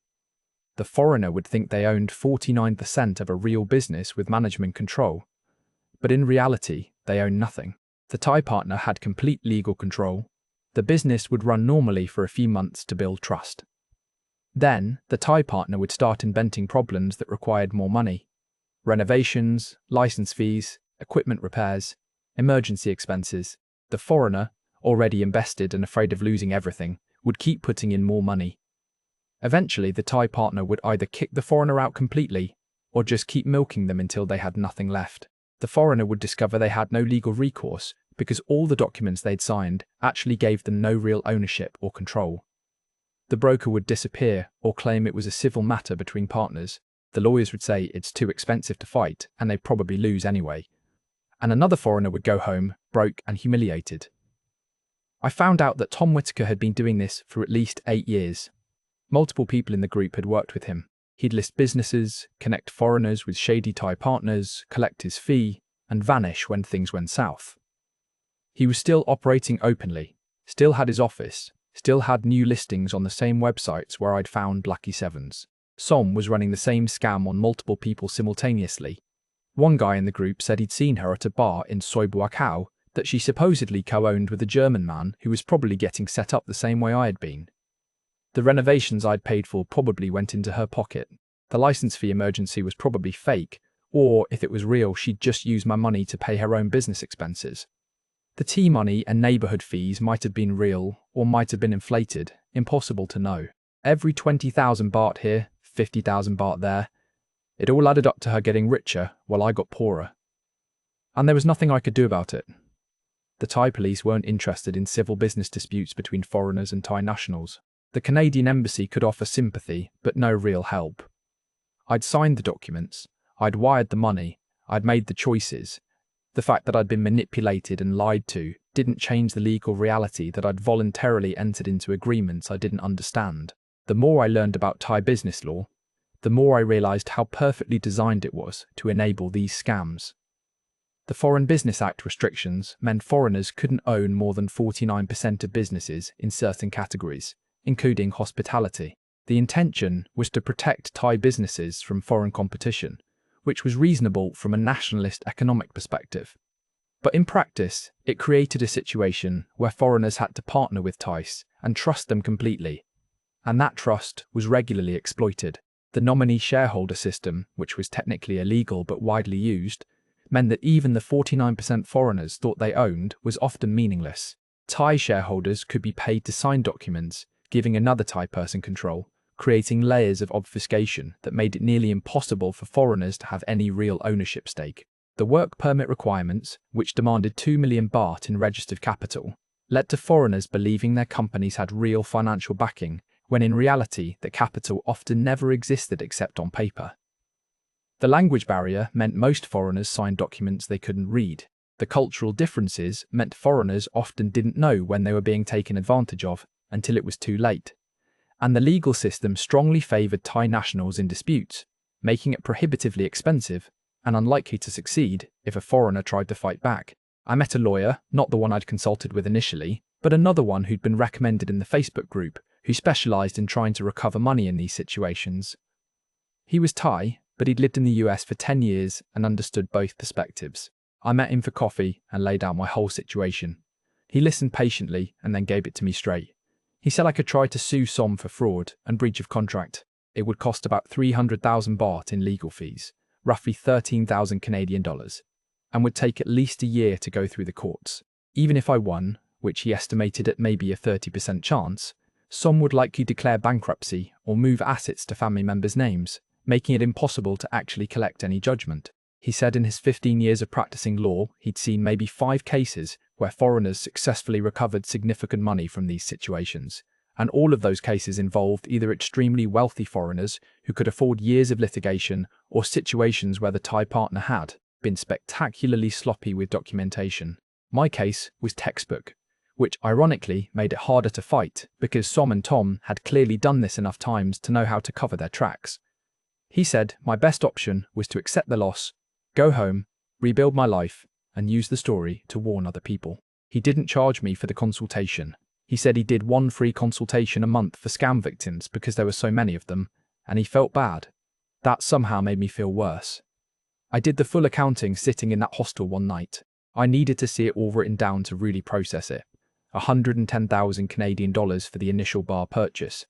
The foreigner would think they owned 49% of a real business with management control, but in reality, they owned nothing. The Thai partner had complete legal control. The business would run normally for a few months to build trust. Then, the Thai partner would start inventing problems that required more money. Renovations, license fees, equipment repairs, emergency expenses. The foreigner, already invested and afraid of losing everything, would keep putting in more money. Eventually, the Thai partner would either kick the foreigner out completely or just keep milking them until they had nothing left. The foreigner would discover they had no legal recourse because all the documents they'd signed actually gave them no real ownership or control. The broker would disappear or claim it was a civil matter between partners. The lawyers would say it's too expensive to fight and they'd probably lose anyway. And another foreigner would go home, broke and humiliated. I found out that Tom Whitaker had been doing this for at least 8 years. Multiple people in the group had worked with him. He'd list businesses, connect foreigners with shady Thai partners, collect his fee, and vanish when things went south. He was still operating openly, still had his office, still had new listings on the same websites where I'd found Lucky Sevens. Som was running the same scam on multiple people simultaneously. One guy in the group said he'd seen her at a bar in Soi Buakhao that she supposedly co-owned with a German man who was probably getting set up the same way I had been. The renovations I'd paid for probably went into her pocket. The license fee emergency was probably fake, or if it was real, she'd just used my money to pay her own business expenses. The tea money and neighbourhood fees might have been real, or might have been inflated, impossible to know. Every 20,000 baht here, 50,000 baht there, it all added up to her getting richer while I got poorer. And there was nothing I could do about it. The Thai police weren't interested in civil business disputes between foreigners and Thai nationals. The Canadian embassy could offer sympathy, but no real help. I'd signed the documents, I'd wired the money, I'd made the choices. The fact that I'd been manipulated and lied to didn't change the legal reality that I'd voluntarily entered into agreements I didn't understand. The more I learned about Thai business law, the more I realised how perfectly designed it was to enable these scams. The Foreign Business Act restrictions meant foreigners couldn't own more than 49% of businesses in certain categories, including hospitality. The intention was to protect Thai businesses from foreign competition, which was reasonable from a nationalist economic perspective. But in practice, it created a situation where foreigners had to partner with Thais and trust them completely, and that trust was regularly exploited. The nominee shareholder system, which was technically illegal but widely used, meant that even the 49% foreigners thought they owned was often meaningless. Thai shareholders could be paid to sign documents, giving another Thai person control, creating layers of obfuscation that made it nearly impossible for foreigners to have any real ownership stake. The work permit requirements, which demanded 2 million baht in registered capital, led to foreigners believing their companies had real financial backing, when in reality the capital often never existed except on paper. The language barrier meant most foreigners signed documents they couldn't read. The cultural differences meant foreigners often didn't know when they were being taken advantage of until it was too late. And the legal system strongly favoured Thai nationals in disputes, making it prohibitively expensive and unlikely to succeed if a foreigner tried to fight back. I met a lawyer, not the one I'd consulted with initially, but another one who'd been recommended in the Facebook group, who specialised in trying to recover money in these situations. He was Thai, but he'd lived in the US for 10 years and understood both perspectives. I met him for coffee and laid out my whole situation. He listened patiently and then gave it to me straight. He said I could try to sue Som for fraud and breach of contract. It would cost about 300,000 baht in legal fees, roughly 13,000 Canadian dollars, and would take at least a year to go through the courts. Even if I won, which he estimated at maybe a 30% chance, Some would like you to declare bankruptcy or move assets to family members' names, making it impossible to actually collect any judgment. He said in his 15 years of practicing law, he'd seen maybe 5 cases where foreigners successfully recovered significant money from these situations. And all of those cases involved either extremely wealthy foreigners who could afford years of litigation or situations where the Thai partner had been spectacularly sloppy with documentation. My case was textbook, which ironically made it harder to fight because Som and Tom had clearly done this enough times to know how to cover their tracks. He said my best option was to accept the loss, go home, rebuild my life, and use the story to warn other people. He didn't charge me for the consultation. He said he did 1 free consultation a month for scam victims because there were so many of them, and he felt bad. That somehow made me feel worse. I did the full accounting sitting in that hostel one night. I needed to see it all written down to really process it. 110,000 Canadian dollars for the initial bar purchase.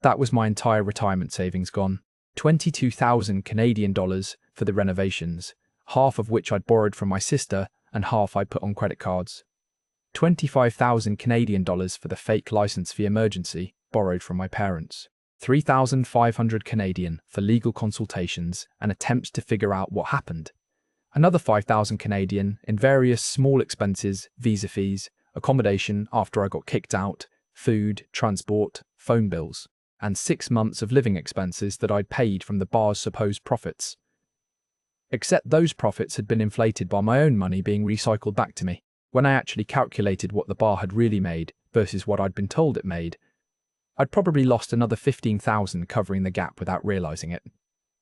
That was my entire retirement savings gone. 22,000 Canadian dollars for the renovations, half of which I'd borrowed from my sister and half I put on credit cards. 25,000 Canadian dollars for the fake license fee emergency, borrowed from my parents. 3,500 Canadian for legal consultations and attempts to figure out what happened. Another 5,000 Canadian in various small expenses, visa fees, accommodation after I got kicked out, food, transport, phone bills, and 6 months of living expenses that I'd paid from the bar's supposed profits. Except those profits had been inflated by my own money being recycled back to me. When I actually calculated what the bar had really made versus what I'd been told it made, I'd probably lost another 15,000 covering the gap without realising it.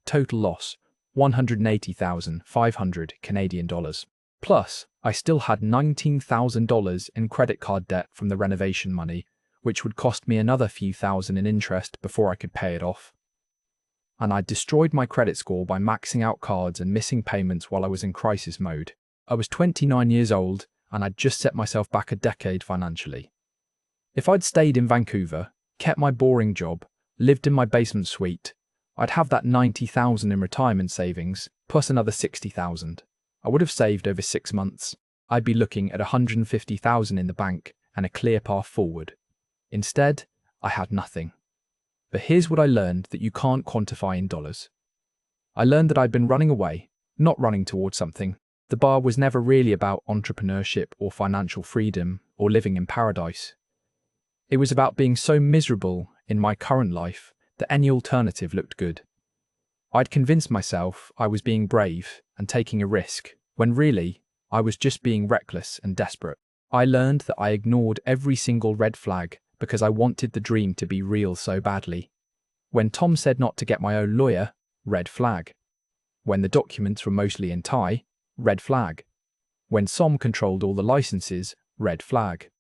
Total loss, 180,500 Canadian dollars. Plus, I still had $19,000 in credit card debt from the renovation money, which would cost me another few thousand in interest before I could pay it off. And I'd destroyed my credit score by maxing out cards and missing payments while I was in crisis mode. I was 29 years old, and I'd just set myself back a decade financially. If I'd stayed in Vancouver, kept my boring job, lived in my basement suite, I'd have that 90,000 in retirement savings, plus another 60,000. I would have saved over 6 months. I'd be looking at 150,000 in the bank and a clear path forward. Instead, I had nothing. But here's what I learned that you can't quantify in dollars. I learned that I'd been running away, not running towards something. The bar was never really about entrepreneurship or financial freedom or living in paradise. It was about being so miserable in my current life that any alternative looked good. I'd convinced myself I was being brave and taking a risk, when really, I was just being reckless and desperate. I learned that I ignored every single red flag because I wanted the dream to be real so badly. When Tom said not to get my own lawyer, red flag. When the documents were mostly in Thai, red flag. When Som controlled all the licenses, red flag.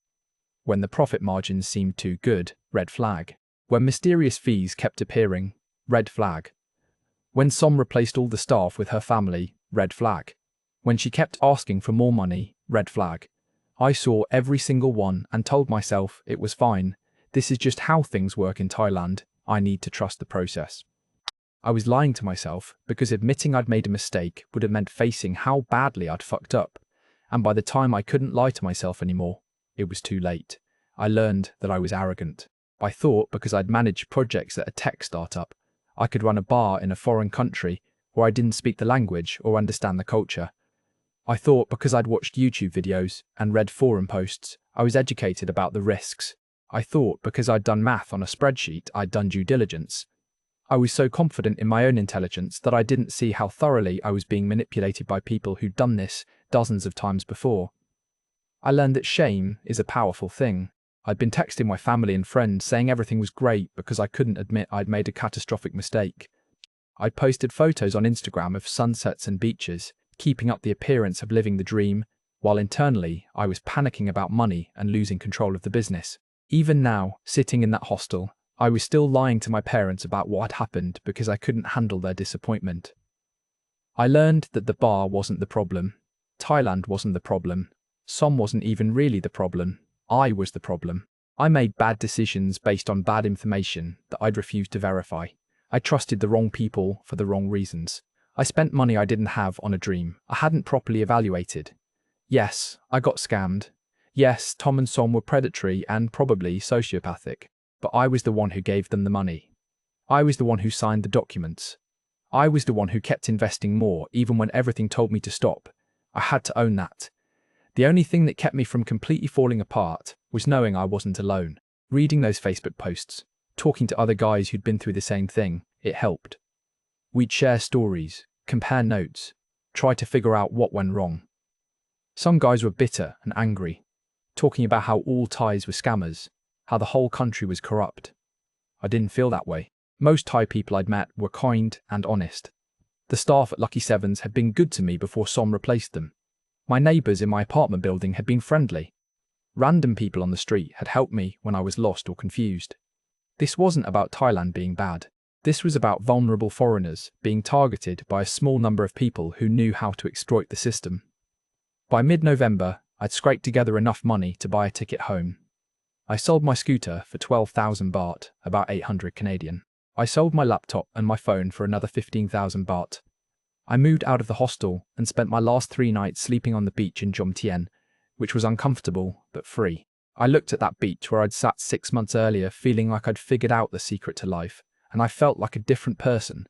When the profit margins seemed too good, red flag. When mysterious fees kept appearing, red flag. When Som replaced all the staff with her family, red flag. When she kept asking for more money, red flag. I saw every single one and told myself it was fine. This is just how things work in Thailand. I need to trust the process. I was lying to myself because admitting I'd made a mistake would have meant facing how badly I'd fucked up. And by the time I couldn't lie to myself anymore, it was too late. I learned that I was arrogant. I thought because I'd managed projects at a tech startup, I could run a bar in a foreign country where I didn't speak the language or understand the culture. I thought because I'd watched YouTube videos and read forum posts, I was educated about the risks. I thought because I'd done math on a spreadsheet, I'd done due diligence. I was so confident in my own intelligence that I didn't see how thoroughly I was being manipulated by people who'd done this dozens of times before. I learned that shame is a powerful thing. I'd been texting my family and friends saying everything was great because I couldn't admit I'd made a catastrophic mistake. I'd posted photos on Instagram of sunsets and beaches, keeping up the appearance of living the dream, while internally I was panicking about money and losing control of the business. Even now, sitting in that hostel, I was still lying to my parents about what had happened because I couldn't handle their disappointment. I learned that the bar wasn't the problem. Thailand wasn't the problem. Som wasn't even really the problem. I was the problem. I made bad decisions based on bad information that I'd refused to verify. I trusted the wrong people for the wrong reasons. I spent money I didn't have on a dream I hadn't properly evaluated. Yes, I got scammed. Yes, Tom and Som were predatory and probably sociopathic. But I was the one who gave them the money. I was the one who signed the documents. I was the one who kept investing more even when everything told me to stop. I had to own that. The only thing that kept me from completely falling apart was knowing I wasn't alone. Reading those Facebook posts, talking to other guys who'd been through the same thing, it helped. We'd share stories, compare notes, try to figure out what went wrong. Some guys were bitter and angry, talking about how all Thais were scammers, how the whole country was corrupt. I didn't feel that way. Most Thai people I'd met were kind and honest. The staff at Lucky Sevens had been good to me before Som replaced them. My neighbours in my apartment building had been friendly. Random people on the street had helped me when I was lost or confused. This wasn't about Thailand being bad. This was about vulnerable foreigners being targeted by a small number of people who knew how to exploit the system. By mid-November, I'd scraped together enough money to buy a ticket home. I sold my scooter for 12,000 baht, about 800 Canadian. I sold my laptop and my phone for another 15,000 baht. I moved out of the hostel and spent my last 3 nights sleeping on the beach in Jomtien, which was uncomfortable but free. I looked at that beach where I'd sat 6 months earlier feeling like I'd figured out the secret to life, and I felt like a different person.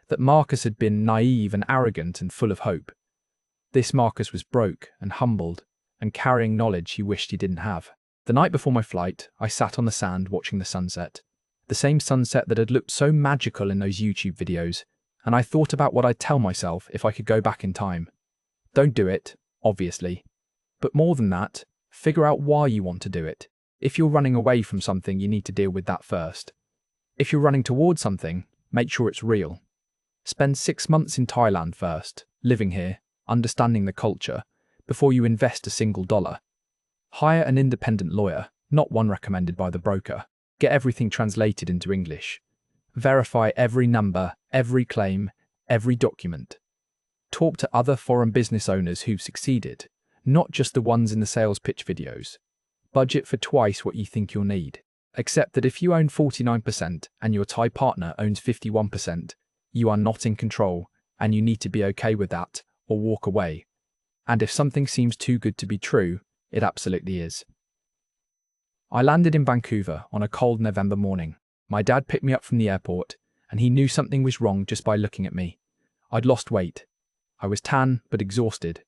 That Marcus had been naive and arrogant and full of hope. This Marcus was broke and humbled and carrying knowledge he wished he didn't have. The night before my flight, I sat on the sand watching the sunset. The same sunset that had looked so magical in those YouTube videos, and I thought about what I'd tell myself if I could go back in time. Don't do it, obviously. But more than that, figure out why you want to do it. If you're running away from something, you need to deal with that first. If you're running towards something, make sure it's real. Spend 6 months in Thailand first, living here, understanding the culture, before you invest a single dollar. Hire an independent lawyer, not one recommended by the broker. Get everything translated into English. Verify every number, every claim, every document. Talk to other foreign business owners who've succeeded, not just the ones in the sales pitch videos. Budget for twice what you think you'll need. Accept that if you own 49% and your Thai partner owns 51%, you are not in control and you need to be okay with that or walk away. And if something seems too good to be true, it absolutely is. I landed in Vancouver on a cold November morning. My dad picked me up from the airport, and he knew something was wrong just by looking at me. I'd lost weight. I was tan but exhausted.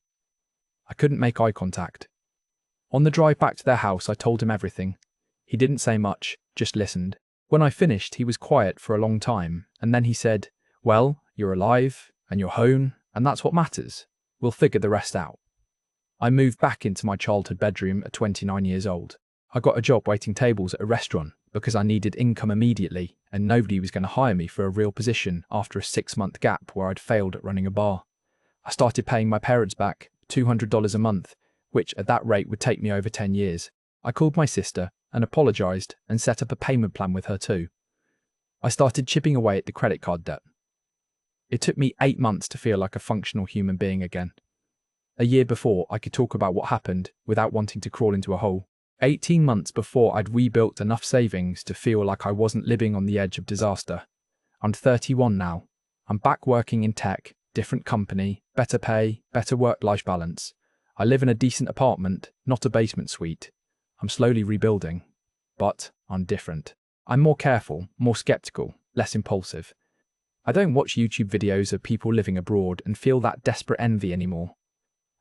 I couldn't make eye contact. On the drive back to their house, I told him everything. He didn't say much, just listened. When I finished, he was quiet for a long time, and then he said, "Well, you're alive, and you're home, and that's what matters. We'll figure the rest out." I moved back into my childhood bedroom at 29 years old. I got a job waiting tables at a restaurant because I needed income immediately and nobody was going to hire me for a real position after a 6-month gap where I'd failed at running a bar. I started paying my parents back $200 a month, which at that rate would take me over 10 years. I called my sister and apologised and set up a payment plan with her too. I started chipping away at the credit card debt. It took me 8 months to feel like a functional human being again. A year before, I could talk about what happened without wanting to crawl into a hole. 18 months before I'd rebuilt enough savings to feel like I wasn't living on the edge of disaster. I'm 31 now. I'm back working in tech, different company, better pay, better work-life balance. I live in a decent apartment, not a basement suite. I'm slowly rebuilding. But I'm different. I'm more careful, more skeptical, less impulsive. I don't watch YouTube videos of people living abroad and feel that desperate envy anymore.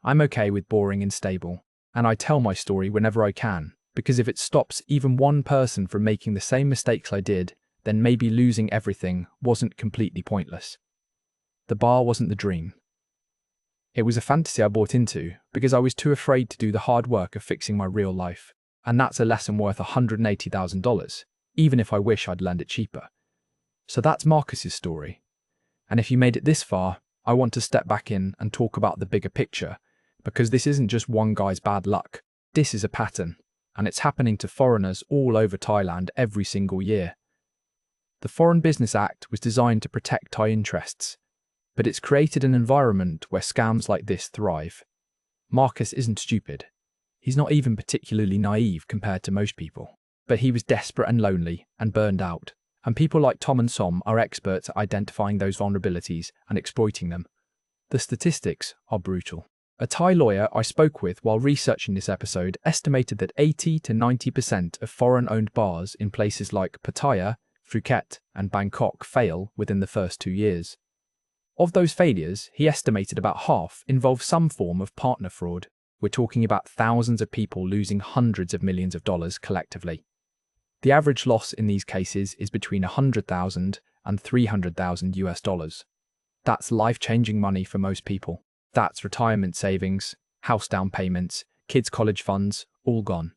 I'm okay with boring and stable. And I tell my story whenever I can, because if it stops even one person from making the same mistakes I did, then maybe losing everything wasn't completely pointless. The bar wasn't the dream. It was a fantasy I bought into because I was too afraid to do the hard work of fixing my real life. And that's a lesson worth $180,000, even if I wish I'd learned it cheaper. So that's Marcus's story. And if you made it this far, I want to step back in and talk about the bigger picture, because this isn't just one guy's bad luck. This is a pattern, and it's happening to foreigners all over Thailand every single year. The Foreign Business Act was designed to protect Thai interests, but it's created an environment where scams like this thrive. Marcus isn't stupid. He's not even particularly naive compared to most people, but he was desperate and lonely and burned out, and people like Tom and Som are experts at identifying those vulnerabilities and exploiting them. The statistics are brutal. A Thai lawyer I spoke with while researching this episode estimated that 80 to 90% of foreign-owned bars in places like Pattaya, Phuket, and Bangkok fail within the first 2 years. Of those failures, he estimated about half involve some form of partner fraud. We're talking about thousands of people losing hundreds of millions of dollars collectively. The average loss in these cases is between $100,000 and $300,000 US. That's life-changing money for most people. That's retirement savings, house down payments, kids' college funds, all gone.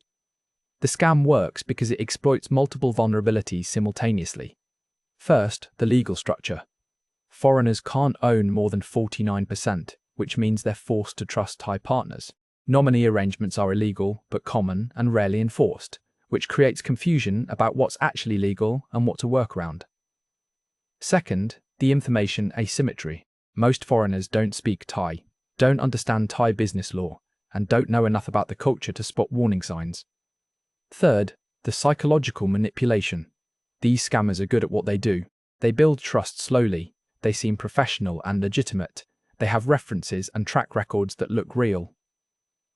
The scam works because it exploits multiple vulnerabilities simultaneously. First, the legal structure. Foreigners can't own more than 49%, which means they're forced to trust Thai partners. Nominee arrangements are illegal, but common and rarely enforced, which creates confusion about what's actually legal and what to work around. Second, the information asymmetry. Most foreigners don't speak Thai, don't understand Thai business law, and don't know enough about the culture to spot warning signs. Third, the psychological manipulation. These scammers are good at what they do. They build trust slowly, they seem professional and legitimate, they have references and track records that look real.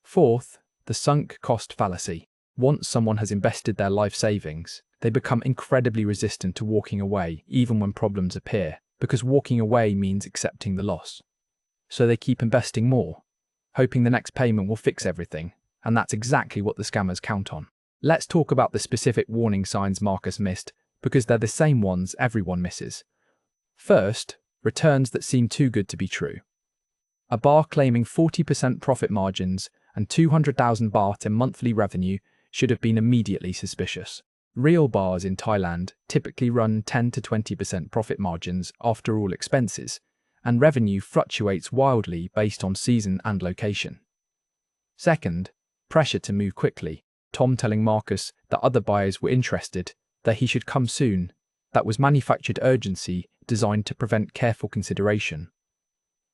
Fourth, the sunk cost fallacy. Once someone has invested their life savings, they become incredibly resistant to walking away even when problems appear, because walking away means accepting the loss. So they keep investing more, hoping the next payment will fix everything, and that's exactly what the scammers count on. Let's talk about the specific warning signs Marcus missed, because they're the same ones everyone misses. First, returns that seem too good to be true. A bar claiming 40% profit margins and 200,000 baht in monthly revenue should have been immediately suspicious. Real bars in Thailand typically run 10 to 20% profit margins after all expenses, and revenue fluctuates wildly based on season and location. Second, pressure to move quickly. Tom telling Marcus that other buyers were interested, that he should come soon. That was manufactured urgency designed to prevent careful consideration.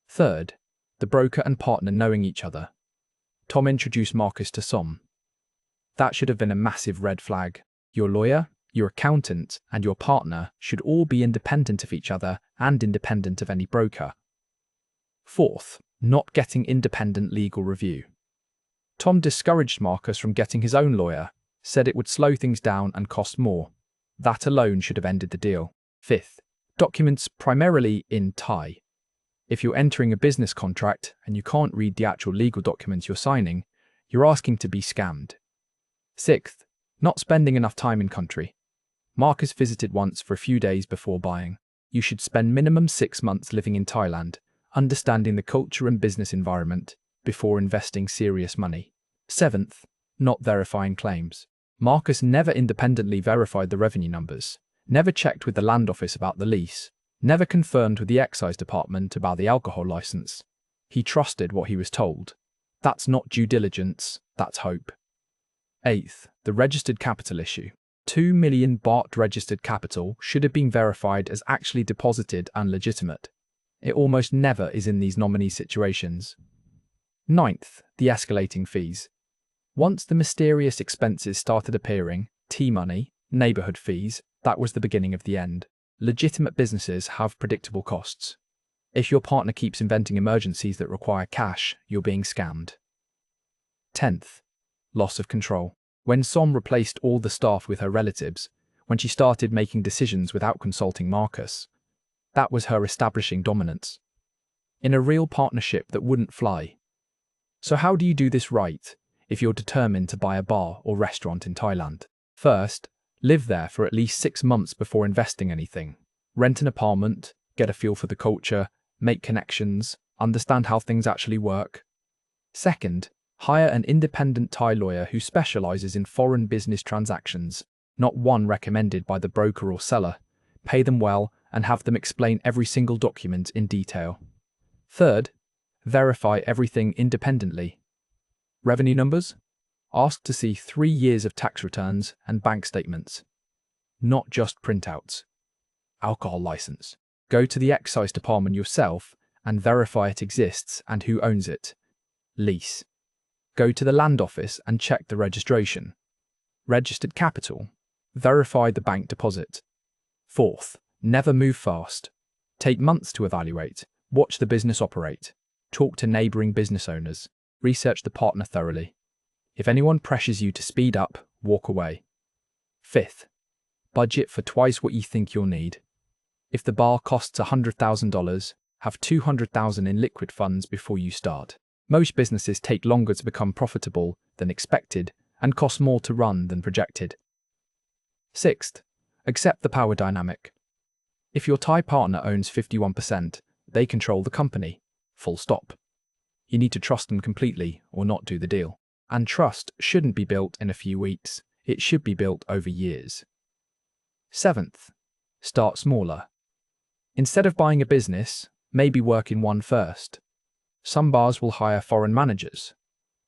Third, the broker and partner knowing each other. Tom introduced Marcus to Som. That should have been a massive red flag. Your lawyer, your accountant, and your partner should all be independent of each other and independent of any broker. Fourth, not getting independent legal review. Tom discouraged Marcus from getting his own lawyer, said it would slow things down and cost more. That alone should have ended the deal. Fifth, documents primarily in Thai. If you're entering a business contract and you can't read the actual legal documents you're signing, you're asking to be scammed. Sixth, not spending enough time in country. Marcus visited once for a few days before buying. You should spend minimum 6 months living in Thailand, understanding the culture and business environment, before investing serious money. Seventh, not verifying claims. Marcus never independently verified the revenue numbers, never checked with the land office about the lease, never confirmed with the excise department about the alcohol license. He trusted what he was told. That's not due diligence, that's hope. Eighth, the registered capital issue. 2 million baht registered capital should have been verified as actually deposited and legitimate. It almost never is in these nominee situations. Ninth, the escalating fees. Once the mysterious expenses started appearing, tea money, neighbourhood fees, that was the beginning of the end. Legitimate businesses have predictable costs. If your partner keeps inventing emergencies that require cash, you're being scammed. 10th, loss of control. When Som replaced all the staff with her relatives, when she started making decisions without consulting Marcus, that was her establishing dominance in a real partnership that wouldn't fly. So how do you do this right if you're determined to buy a bar or restaurant in Thailand? First, live there for at least 6 months before investing anything. Rent an apartment, get a feel for the culture, make connections, understand how things actually work. Second, hire an independent Thai lawyer who specializes in foreign business transactions, not one recommended by the broker or seller. Pay them well and have them explain every single document in detail. Third, verify everything independently. Revenue numbers? Ask to see 3 years of tax returns and bank statements, not just printouts. Alcohol license. Go to the excise department yourself and verify it exists and who owns it. Lease. Go to the land office and check the registration. Registered capital. Verify the bank deposit. Fourth, never move fast. Take months to evaluate. Watch the business operate. Talk to neighboring business owners. Research the partner thoroughly. If anyone pressures you to speed up, walk away. Fifth, budget for twice what you think you'll need. If the bar costs $100,000, have $200,000 in liquid funds before you start. Most businesses take longer to become profitable than expected and cost more to run than projected. Sixth, accept the power dynamic. If your Thai partner owns 51%, they control the company. Full stop. You need to trust them completely or not do the deal. And trust shouldn't be built in a few weeks. It should be built over years. Seventh, start smaller. Instead of buying a business, maybe work in one first. Some bars will hire foreign managers.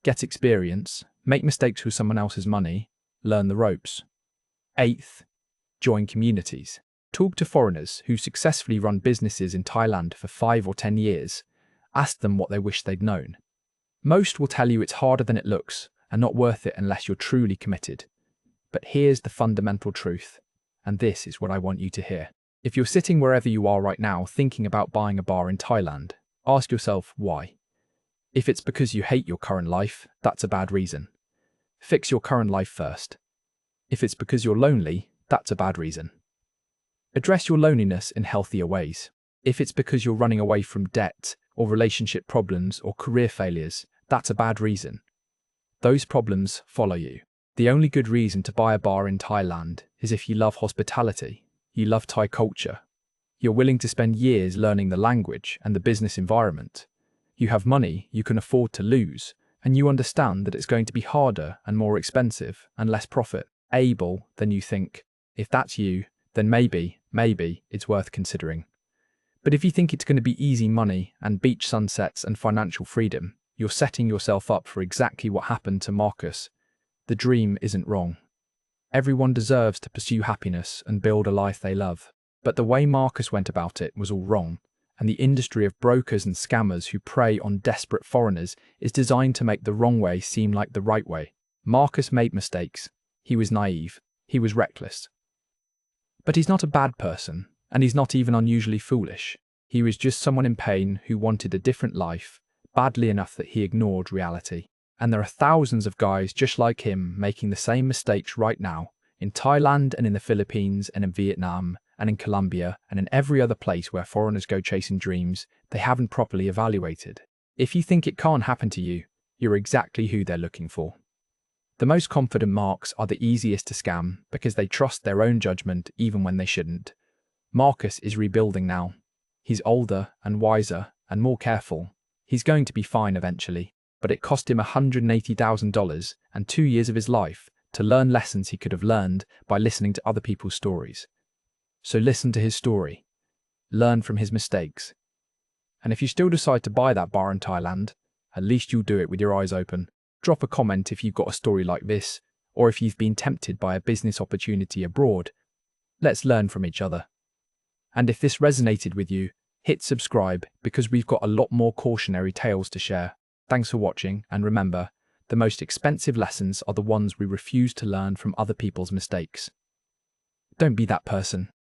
Get experience, make mistakes with someone else's money, learn the ropes. Eighth, join communities. Talk to foreigners who successfully run businesses in Thailand for 5 or 10 years. Ask them what they wish they'd known. Most will tell you it's harder than it looks and not worth it unless you're truly committed. But here's the fundamental truth, and this is what I want you to hear. If you're sitting wherever you are right now thinking about buying a bar in Thailand, ask yourself why. If it's because you hate your current life, that's a bad reason. Fix your current life first. If it's because you're lonely, that's a bad reason. Address your loneliness in healthier ways. If it's because you're running away from debt or relationship problems or career failures, that's a bad reason. Those problems follow you. The only good reason to buy a bar in Thailand is if you love hospitality, you love Thai culture, you're willing to spend years learning the language and the business environment, you have money you can afford to lose, and you understand that it's going to be harder and more expensive and less profit-able than you think. If that's you, then maybe it's worth considering. But if you think it's going to be easy money and beach sunsets and financial freedom, you're setting yourself up for exactly what happened to Marcus. The dream isn't wrong. Everyone deserves to pursue happiness and build a life they love. But the way Marcus went about it was all wrong, and the industry of brokers and scammers who prey on desperate foreigners is designed to make the wrong way seem like the right way. Marcus made mistakes. He was naive. He was reckless. But he's not a bad person, and he's not even unusually foolish. He was just someone in pain who wanted a different life, badly enough that he ignored reality. And there are thousands of guys just like him making the same mistakes right now, in Thailand and in the Philippines and in Vietnam and in Colombia and in every other place where foreigners go chasing dreams they haven't properly evaluated. If you think it can't happen to you, you're exactly who they're looking for. The most confident marks are the easiest to scam because they trust their own judgment even when they shouldn't. Marcus is rebuilding now. He's older and wiser and more careful. He's going to be fine eventually. But it cost him $180,000 and 2 years of his life to learn lessons he could have learned by listening to other people's stories. So listen to his story. Learn from his mistakes. And if you still decide to buy that bar in Thailand, at least you'll do it with your eyes open. Drop a comment if you've got a story like this, or if you've been tempted by a business opportunity abroad. Let's learn from each other. And if this resonated with you, hit subscribe because we've got a lot more cautionary tales to share. Thanks for watching, and remember, the most expensive lessons are the ones we refuse to learn from other people's mistakes. Don't be that person.